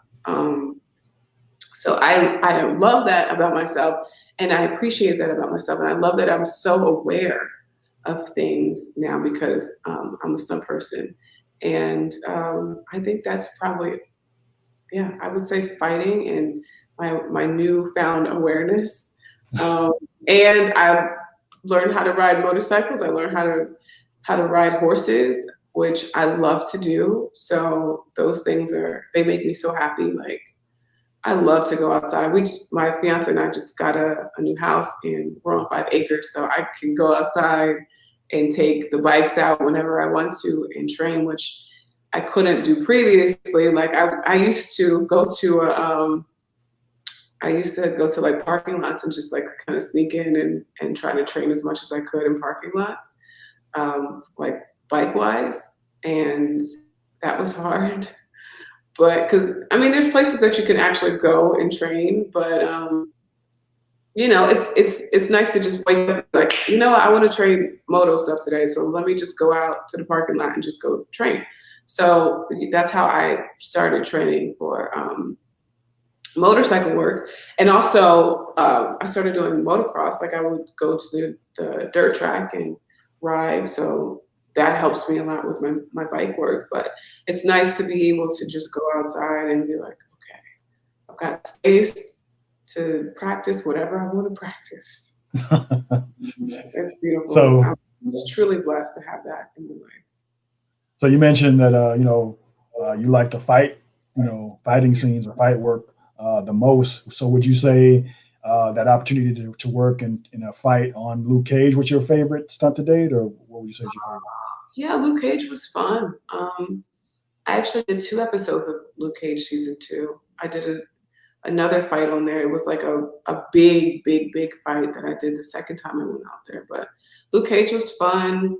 So I love that about myself, and I appreciate that about myself. And I love that I'm so aware of things now because I'm a stunt person. And I think that's probably, yeah, I would say fighting and my newfound awareness. Um, and I learned how to ride motorcycles. I learned how to ride horses, which I love to do. So those things they make me so happy. Like I love to go outside. My fiance and I just got a new house and we're on 5 acres, so I can go outside and take the bikes out whenever I want to and train, which I couldn't do previously. Like I used to go to like parking lots and just like kind of sneak in and try to train as much as I could in parking lots, like bike wise, and that was hard. But because I mean, there's places that you can actually go and train, but it's nice to just wake up like, I want to train moto stuff today, so let me just go out to the parking lot and just go train. So that's how I started training for motorcycle work, and also I started doing motocross. Like I would go to the dirt track and ride, so that helps me a lot with my bike work. But it's nice to be able to just go outside and be like, okay, I've got space to practice whatever I want to practice. It's beautiful. So, I'm just truly blessed to have that in my life. so you mentioned that you like to fight, fighting scenes or fight work the most. So would you say that opportunity to work in a fight on Luke Cage was your favorite stunt to date, or what would you say is your favorite? Yeah, Luke Cage was fun. I actually did 2 episodes of Luke Cage season 2. I did another fight on there. It was like a big, big, big fight that I did the second time I went out there. But Luke Cage was fun.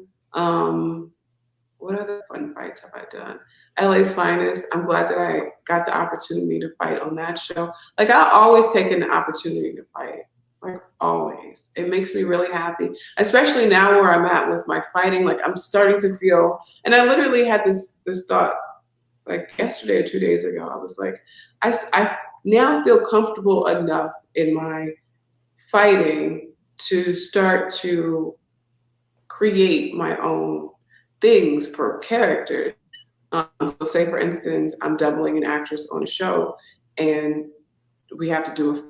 What other fun fights have I done? LA's Finest. I'm glad that I got the opportunity to fight on that show. Like I always take an opportunity to fight. Like always. It makes me really happy. Especially now where I'm at with my fighting. Like I'm starting to feel, and I literally had this thought like yesterday or 2 days ago. I was like, I now feel comfortable enough in my fighting to start to create my own things for characters. So say for instance, I'm doubling an actress on a show and we have to do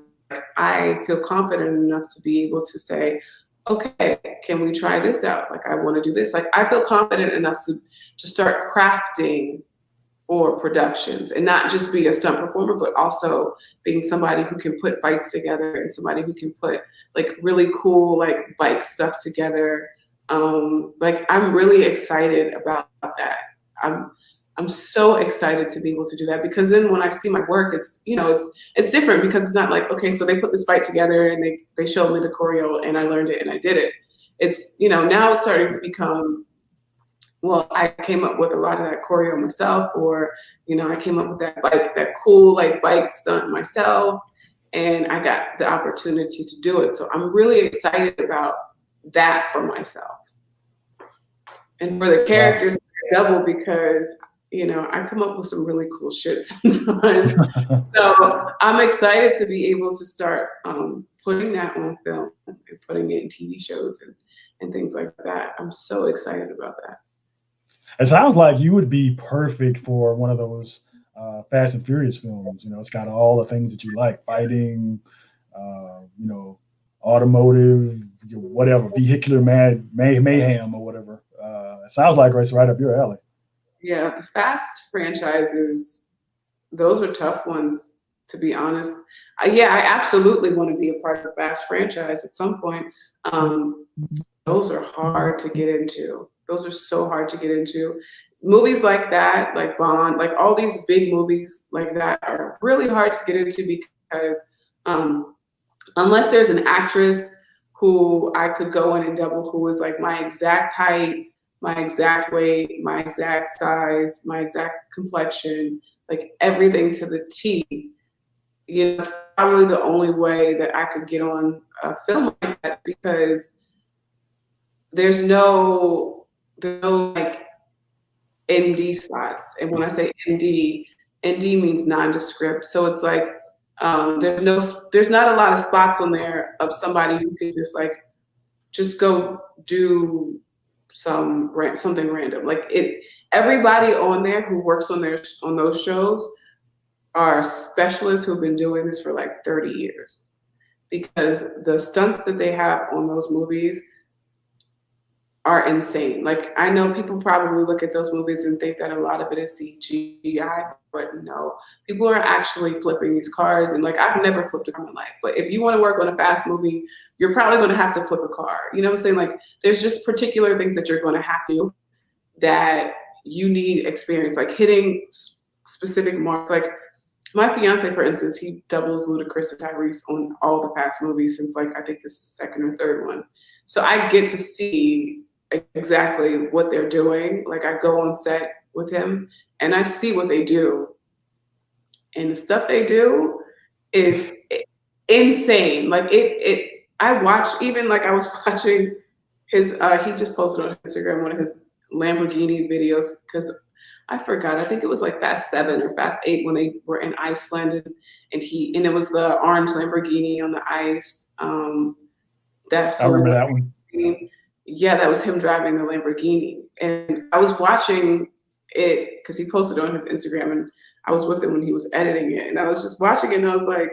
I feel confident enough to be able to say, okay, can we try this out? Like I want to do this. Like I feel confident enough to start crafting for productions and not just be a stunt performer, but also being somebody who can put fights together and somebody who can put like really cool like bike stuff together. Like I'm really excited about that. I'm I'm so excited to be able to do that, because then when I see my work, it's, you know, it's different, because it's not like, okay, so they put this fight together and they showed me the choreo and I learned it and I did it. It's, you know, now it's starting to become, well, I came up with a lot of that choreo myself, or, you know, I came up with that cool like bike stunt myself, and I got the opportunity to do it. So I'm really excited about that for myself. And for the characters, double, because, you know, I come up with some really cool shit sometimes. So I'm excited to be able to start putting that on film and putting it in TV shows and things like that. I'm so excited about that. It sounds like you would be perfect for one of those Fast and Furious films. You know, it's got all the things that you like: fighting, you know, automotive, whatever, vehicular mayhem or whatever. It sounds like it's right up your alley. Yeah, the Fast franchises, those are tough ones, to be honest. Yeah, I absolutely want to be a part of the Fast franchise at some point. Those are hard to get into. Those are so hard to get into. Movies like that, like Bond, like all these big movies like that are really hard to get into, because unless there's an actress who I could go in and double, who is like my exact height, my exact weight, my exact size, my exact complexion, like everything to the T, you know, it's probably the only way that I could get on a film like that, because there's no like ND spots. And when I say ND means nondescript. So it's like there's not a lot of spots on there of somebody who can just go do something random. Like everybody on there who works on those shows are specialists who've been doing this for like 30 years, because the stunts that they have on those movies are insane. Like, I know people probably look at those movies and think that a lot of it is CGI, but no, people are actually flipping these cars. And like, I've never flipped a car in my life, but if you want to work on a fast movie, you're probably going to have to flip a car. You know what I'm saying? Like, there's just particular things that you're going to have to do that you need experience, like hitting specific marks. Like my fiance, for instance, he doubles Ludacris and Tyrese on all the fast movies since like, I think the second or third one. So I get to see exactly what they're doing. Like, I go on set with him and I see what they do. And the stuff they do is insane. Like I watch, even like I was watching his, he just posted on Instagram one of his Lamborghini videos, because I forgot, I think it was like Fast 7 or Fast 8 when they were in Iceland, and it was the orange Lamborghini on the ice. I remember that one. Yeah, that was him driving the Lamborghini. And I was watching it because he posted it on his Instagram, and I was with him when he was editing it. And I was just watching it and I was like,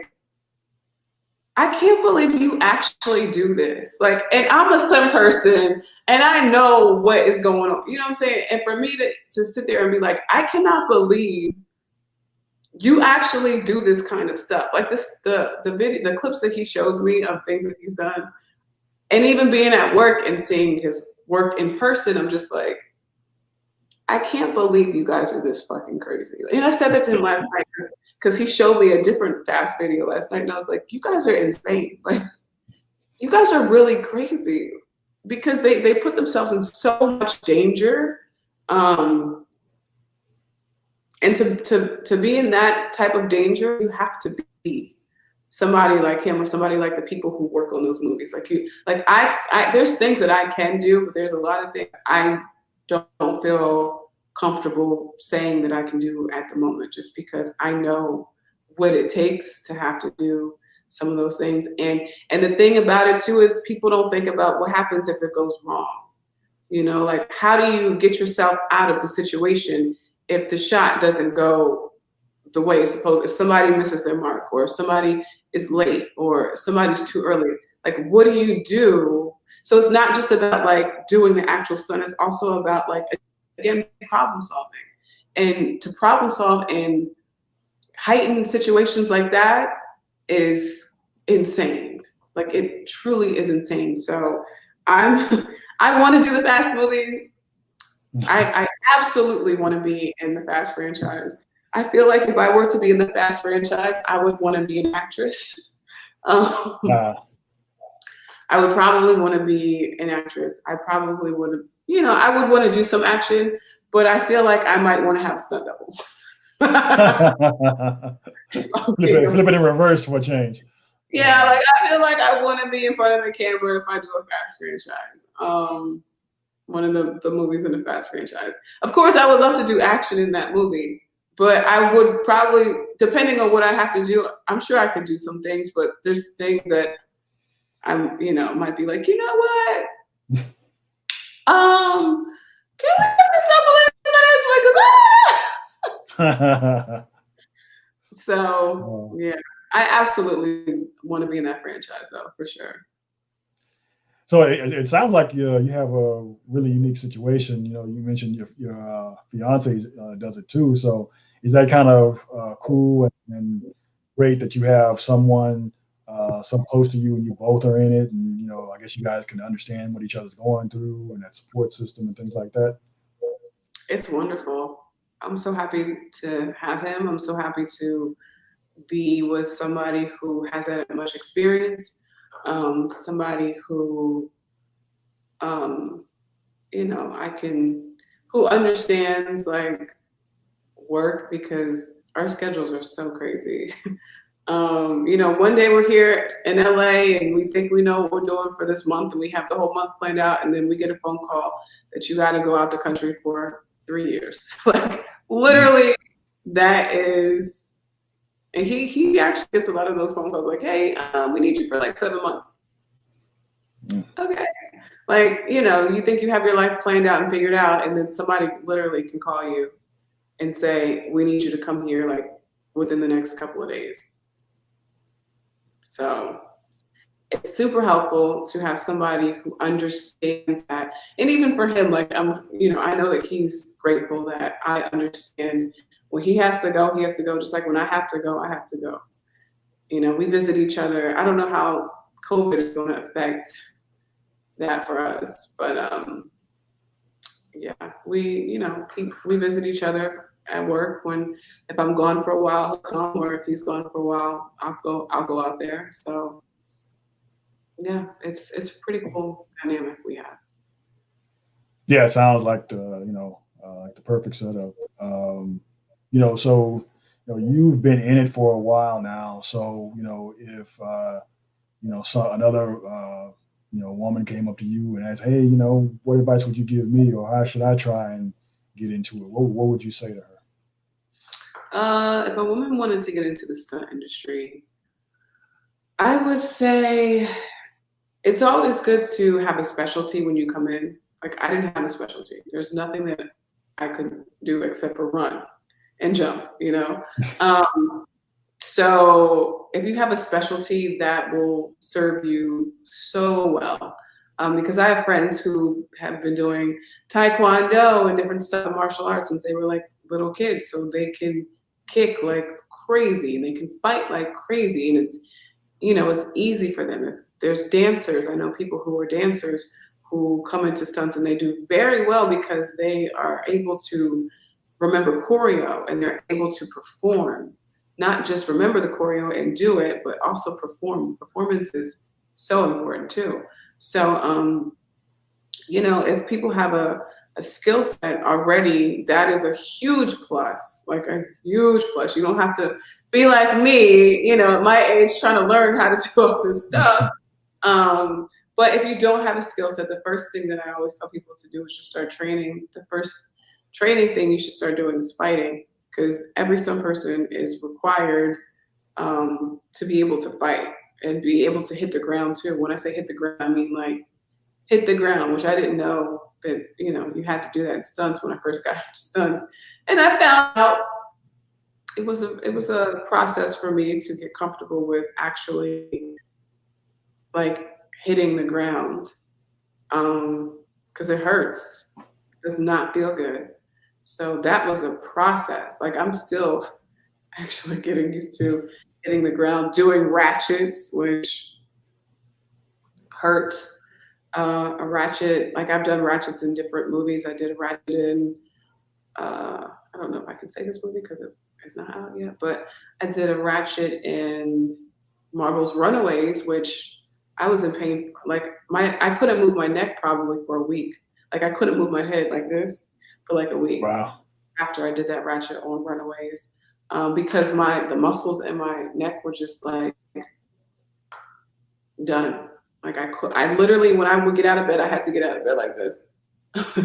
I can't believe you actually do this. Like, and I'm a stunt person and I know what is going on. You know what I'm saying? And for me to sit there and be like, I cannot believe you actually do this kind of stuff. Like the clips that he shows me of things that he's done, and even being at work and seeing his work in person, I'm just like, I can't believe you guys are this fucking crazy. And I said that to him last night because he showed me a different fast video last night, and I was like, you guys are insane. Like, you guys are really crazy, because they put themselves in so much danger. And to be in that type of danger, you have to be somebody like him or somebody like the people who work on those movies. Like I there's things that I can do, but there's a lot of things I don't feel comfortable saying that I can do at the moment, just because I know what it takes to have to do some of those things. And the thing about it too is people don't think about what happens if it goes wrong. You know, like, how do you get yourself out of the situation if the shot doesn't go the way it's supposed to? If somebody misses their mark, or if somebody is late, or somebody's too early, like, what do you do? So it's not just about like doing the actual stunt, it's also about like, again, problem solving. And to problem solve in heightened situations like that is insane. Like, it truly is insane. So I want to do the fast movie. I absolutely want to be in the Fast franchise. I feel like if I were to be in the Fast franchise, I would want to be an actress. Um, Uh, I would probably want to be an actress. I probably would, I would want to do some action, but I feel like I might want to have a stunt double. flip it in reverse for a change. Yeah, like I feel like I want to be in front of the camera if I do a Fast franchise. One of the movies in the Fast franchise. Of course, I would love to do action in that movie, but I would probably, depending on what I have to do, I'm sure I could do some things, but there's things that might be like, you know what? Can we get the double in this one? Because so yeah, I absolutely want to be in that franchise though, for sure. So it sounds like you have a really unique situation. You know, you mentioned your fiance does it too. So is that kind of cool and great that you have someone some close to you and you both are in it, and I guess you guys can understand what each other's going through and that support system and things like that. It's wonderful. I'm so happy to have him. I'm so happy to be with somebody who has that much experience, somebody who, who understands like work because our schedules are so crazy. One day we're here in LA and we think we know what we're doing for this month and we have the whole month planned out, and then we get a phone call that you got to go out the country for 3 years. Like literally, that is. And he actually gets a lot of those phone calls like, hey, we need you for like 7 months. Okay. Like, you think you have your life planned out and figured out, and then somebody literally can call you and say, we need you to come here like within the next couple of days. So it's super helpful to have somebody who understands that. And even for him, like I know that he's grateful that I understand when he has to go, he has to go. Just like when I have to go, I have to go. We visit each other. I don't know how COVID is going to affect that for us, but yeah, we visit each other at work. If I'm gone for a while, he'll come, or if he's gone for a while, I'll go out there. So yeah, it's a pretty cool dynamic we have. Yeah, it sounds like like the perfect setup. So you've been in it for a while now. So if another woman came up to you and asked, hey, what advice would you give me, or how should I try and get into it? What would you say to her? If a woman wanted to get into the stunt industry, I would say it's always good to have a specialty when you come in. Like I didn't have a specialty. There's nothing that I could do except for run and jump, So if you have a specialty, that will serve you so well. Because I have friends who have been doing taekwondo and different stuff of martial arts since they were like little kids. So they can kick like crazy and they can fight like crazy. And it's easy for them. If there's dancers, I know people who are dancers who come into stunts and they do very well because they are able to remember choreo and they're able to perform. Not just remember the choreo and do it, but also perform. Performance is so important too. So, if people have a skill set already, that is a huge plus, like a huge plus. You don't have to be like me, at my age, trying to learn how to do all this stuff. But if you don't have a skill set, the first thing that I always tell people to do is just start training. The first training thing you should start doing is fighting, because every stunt person is required to be able to fight and be able to hit the ground too. When I say hit the ground, I mean like hit the ground, which I didn't know that, you had to do that in stunts when I first got into stunts. And I found out it was a process for me to get comfortable with actually like hitting the ground, because it hurts. It does not feel good. So that was a process. Like I'm still actually getting used to hitting the ground, doing ratchets, which hurt. A ratchet, like I've done ratchets in different movies. I did a ratchet in, I don't know if I can say this movie because it's not out yet, but I did a ratchet in Marvel's Runaways, which I was in pain. Like I couldn't move my neck probably for a week. Like I couldn't move my head like this for like a week Wow. after I did that ratchet on Runaways, because the muscles in my neck were just like done. Like I literally, when I would get out of bed, I had to get out of bed like this.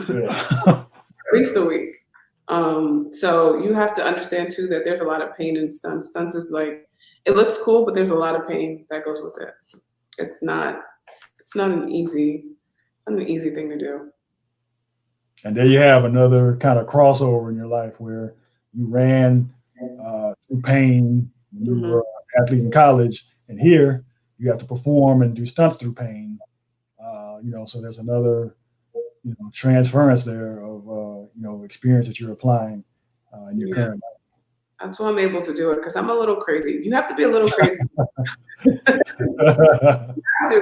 Yeah. At least a week. So you have to understand too that there's a lot of pain in stunts. Stunts is like, it looks cool, but there's a lot of pain that goes with it. It's not an easy thing to do. And there you have another kind of crossover in your life where you ran through pain when you were an athlete in college, and here you have to perform and do stunts through pain. So there's another transference there of experience that you're applying in your current life. That's why I'm able to do it, because I'm a little crazy. You have to be a little crazy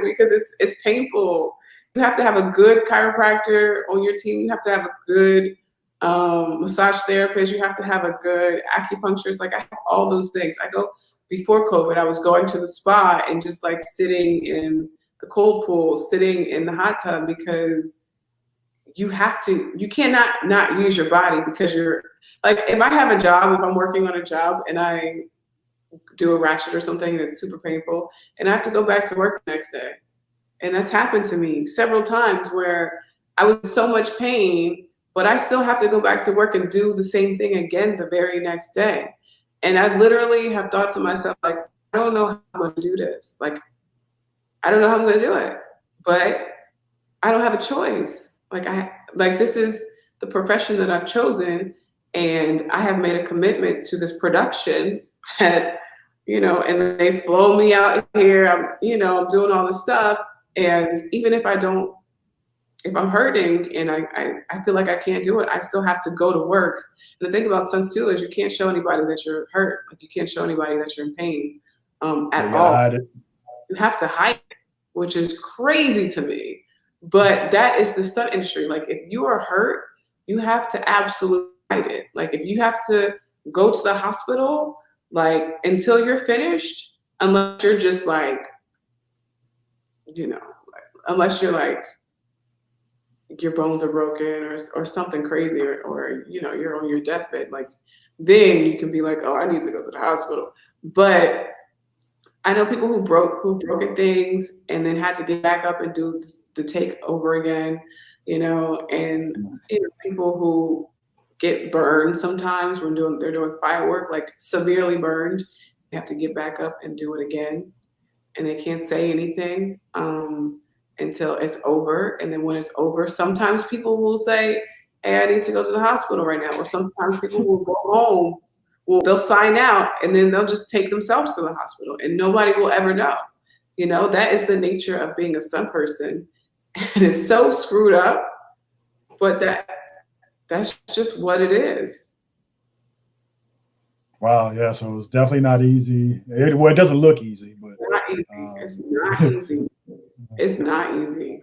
because it's painful. You have to have a good chiropractor on your team. You have to have a good massage therapist. You have to have a good acupuncturist. Like I have all those things. Before COVID, I was going to the spa and just like sitting in the cold pool, sitting in the hot tub, because you cannot not use your body, because you're like, if I have a job, if I'm working on a job and I do a ratchet or something and it's super painful and I have to go back to work the next day. And that's happened to me several times where I was in so much pain, but I still have to go back to work and do the same thing again the very next day. And I literally have thought to myself, like, I don't know how I'm going to do this. Like, I don't know how I'm going to do it, but I don't have a choice. This is the profession that I've chosen, and I have made a commitment to this production that, and they flow me out here. I'm doing all this stuff. And even if I'm hurting and I feel like I can't do it, I still have to go to work. And the thing about stunts too is you can't show anybody that you're hurt. Like you can't show anybody that you're in pain at all. You have to hide it, which is crazy to me. But that is the stunt industry. Like if you are hurt, you have to absolutely hide it. Like if you have to go to the hospital, like until you're finished, unless you're just like, unless you're like, your bones are broken or something crazy, or you're on your deathbed, like then you can be like, oh, I need to go to the hospital. But I know people who've broken things and then had to get back up and do the take over again, and people who get burned sometimes when they're doing firework, like severely burned, they have to get back up and do it again, and they can't say anything until it's over. And then when it's over, sometimes people will say, hey, I need to go to the hospital right now. Or sometimes people will go home. Well, they'll sign out and then they'll just take themselves to the hospital and nobody will ever know. That is the nature of being a stunt person. And it's so screwed up, but that's just what it is. Wow, yeah, so it's definitely not easy. It doesn't look easy, but not easy. It's not easy. It's not easy.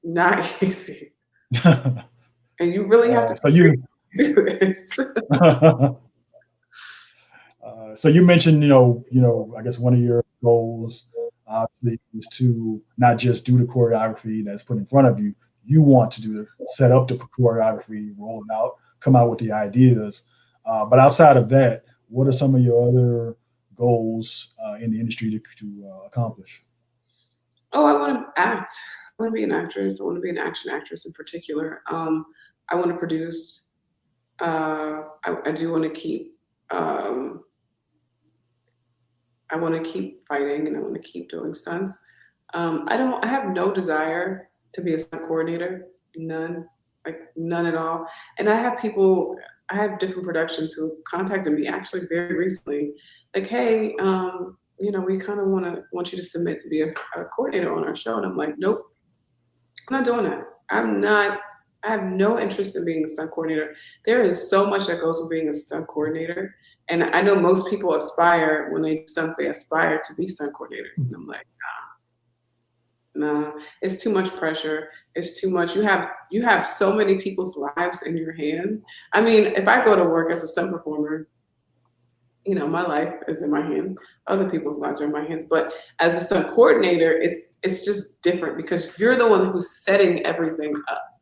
Not easy. And you really have to do this. So you mentioned, I guess one of your goals obviously is to not just do the choreography that's put in front of you. You want to set up the choreography, roll it out, come out with the ideas. But outside of that, what are some of your other goals in the industry to accomplish? Oh, I want to act. I want to be an actress. I want to be an action actress in particular. I want to produce. I do want to keep. I want to keep fighting and I want to keep doing stunts. I have no desire to be a stunt coordinator. None at all. And I have different productions who have contacted me actually very recently, like, hey, we kind of want you to submit to be a coordinator on our show. And I'm like, nope, I'm not doing that. I have no interest in being a stunt coordinator. There is so much that goes with being a stunt coordinator. And I know most people aspire, when they do stunts, they aspire to be stunt coordinators. And I'm like, Nah, it's too much pressure. It's too much. You have so many people's lives in your hands. I mean, if I go to work as a stunt performer, my life is in my hands. Other people's lives are in my hands. But as a stunt coordinator, it's just different because you're the one who's setting everything up.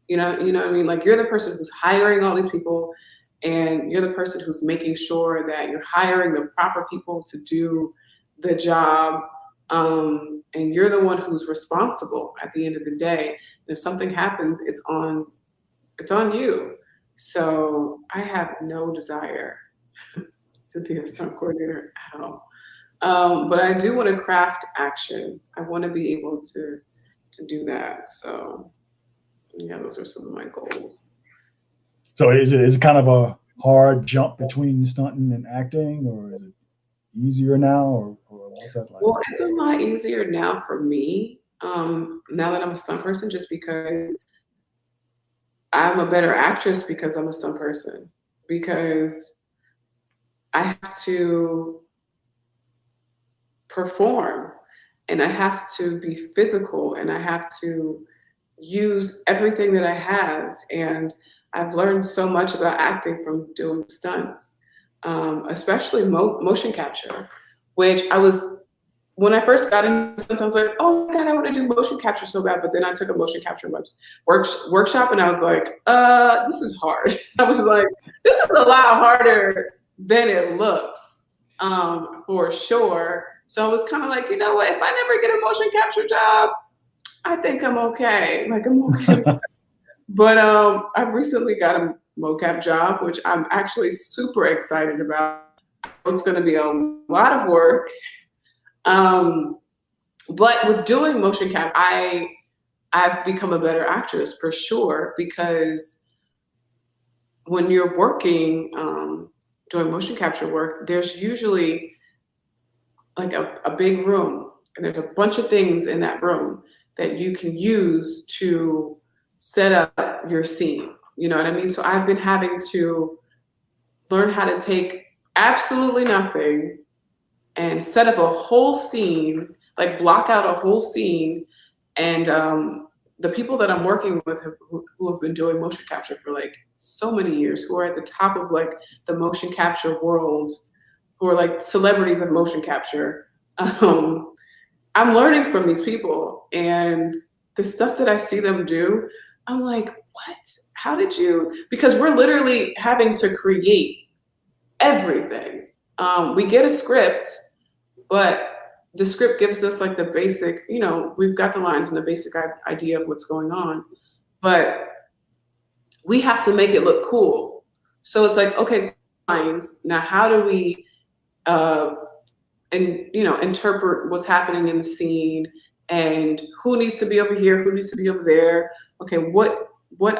You know what I mean? Like you're the person who's hiring all these people, and you're the person who's making sure that you're hiring the proper people to do the job. And you're the one who's responsible at the end of the day. If something happens, it's on you. So I have no desire to be a stunt coordinator at all. But I do want to craft action. I want to be able to do that. So yeah, those are some of my goals. So is it kind of a hard jump between stunting and acting, or is it easier now, or what's that like? Well, it's a lot easier now for me. Now that I'm a stunt person, just because I'm a better actress because I'm a stunt person. Because I have to perform and I have to be physical and I have to use everything that I have. And I've learned so much about acting from doing stunts, especially motion capture, which when I first got into stunts, I was like, oh my God, I want to do motion capture so bad. But then I took a motion capture workshop and I was like, this is hard. I was like, this is a lot harder than it looks, for sure. So I was kind of like, you know what, if I never get a motion capture job, I think I'm okay. Like I'm okay. But I've recently got a mocap job, which I'm actually super excited about. It's going to be a lot of work. But with doing motion cap, I've become a better actress for sure, because when you're working, doing motion capture work, there's usually like a big room and there's a bunch of things in that room that you can use to set up your scene. You know what I mean? So I've been having to learn how to take absolutely nothing and set up a whole scene, like block out a whole scene. And the people that I'm working with who have been doing motion capture for like so many years, who are at the top of like the motion capture world, who are like celebrities of motion capture. I'm learning from these people, and the stuff that I see them do, I'm like, what? How did you? Because we're literally having to create everything. We get a script, but the script gives us like the basic, we've got the lines and the basic idea of what's going on, but we have to make it look cool. So it's like, okay, lines. Now, how do we, interpret what's happening in the scene, and who needs to be over here, who needs to be over there? Okay, what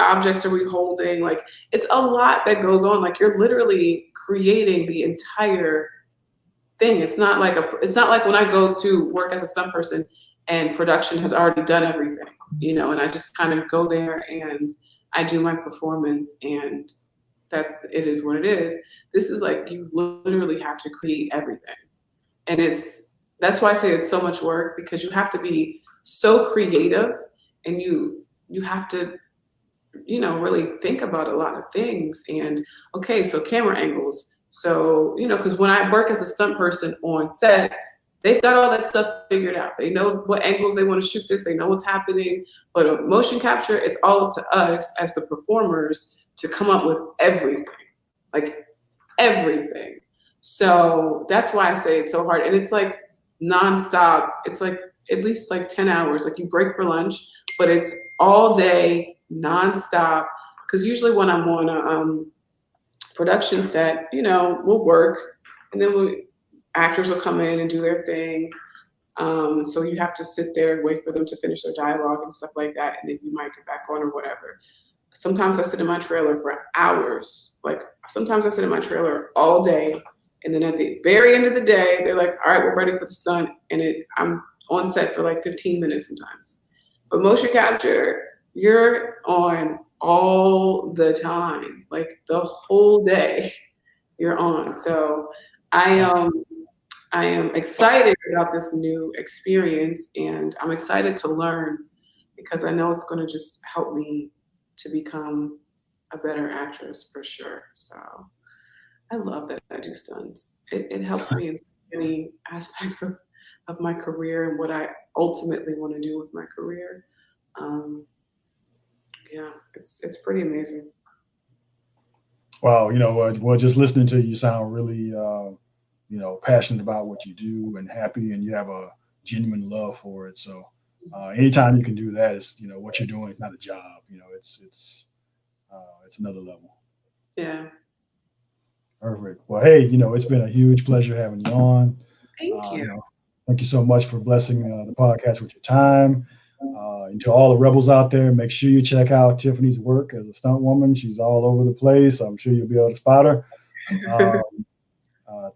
objects are we holding? Like, it's a lot that goes on. Like, you're literally creating the entire thing. It's not like when I go to work as a stunt person and production has already done everything, and I just kind of go there and I do my performance and that it is what it is. This is like, you literally have to create everything. And that's why I say it's so much work, because you have to be so creative, and you have to, really think about a lot of things. And okay, so camera angles. So, because when I work as a stunt person on set, they've got all that stuff figured out. They know what angles they want to shoot this. They know what's happening. But a motion capture, it's all up to us as the performers to come up with everything, like everything. So that's why I say it's so hard. And it's like nonstop. It's like at least like 10 hours. Like you break for lunch, but it's all day, nonstop. Because usually when I'm on a production set, we'll work, and then actors will come in and do their thing. So you have to sit there and wait for them to finish their dialogue and stuff like that, and then you might get back on or whatever. Sometimes I sit in my trailer for hours. Like sometimes I sit in my trailer all day, and then at the very end of the day, they're like, all right, we're ready for the stunt. And I'm on set for like 15 minutes sometimes. But motion capture, you're on all the time, like the whole day you're on. So I I am excited about this new experience, and I'm excited to learn because I know it's going to just help me to become a better actress for sure. So I love that I do stunts. It helps me in many aspects of my career and what I ultimately want to do with my career. Um, yeah, it's pretty amazing. Wow, well, just listening to you, you sound really, passionate about what you do and happy, and you have a genuine love for it. So, anytime you can do that, it's what you're doing is not a job. It's another level. Yeah, Perfect. Well, hey, it's been a huge pleasure having you on. thank you. Thank you so much for blessing the podcast with your time. And to all the rebels out there, make sure you check out Tiffany's work as a stunt woman. She's all over the place. I'm sure you'll be able to spot her.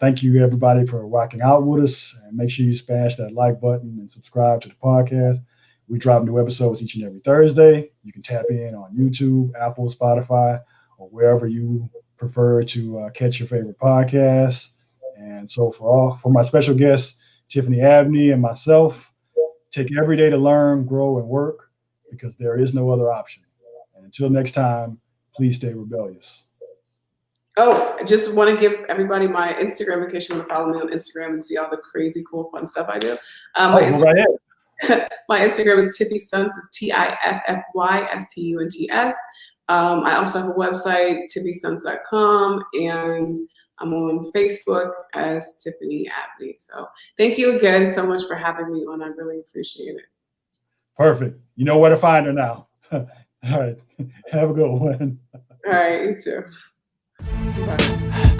Thank you, everybody, for rocking out with us. And make sure you smash that like button and subscribe to the podcast. We drop new episodes each and every Thursday. You can tap in on YouTube, Apple, Spotify, or wherever you prefer to catch your favorite podcasts. And so for my special guests, Tiffany Abney and myself, take every day to learn, grow, and work because there is no other option. And until next time, please stay rebellious. Oh, I just want to give everybody my Instagram in case you want to follow me on Instagram and see all the crazy, cool, fun stuff I do. My Instagram is Tiffy Stunts. It's TIFFYSTUNTS. I also have a website, tiffystunts.com, and I'm on Facebook as Tiffany Abney. So thank you again so much for having me on. I really appreciate it. Perfect. You know where to find her now. All right. Have a good one. All right, you too. Bye.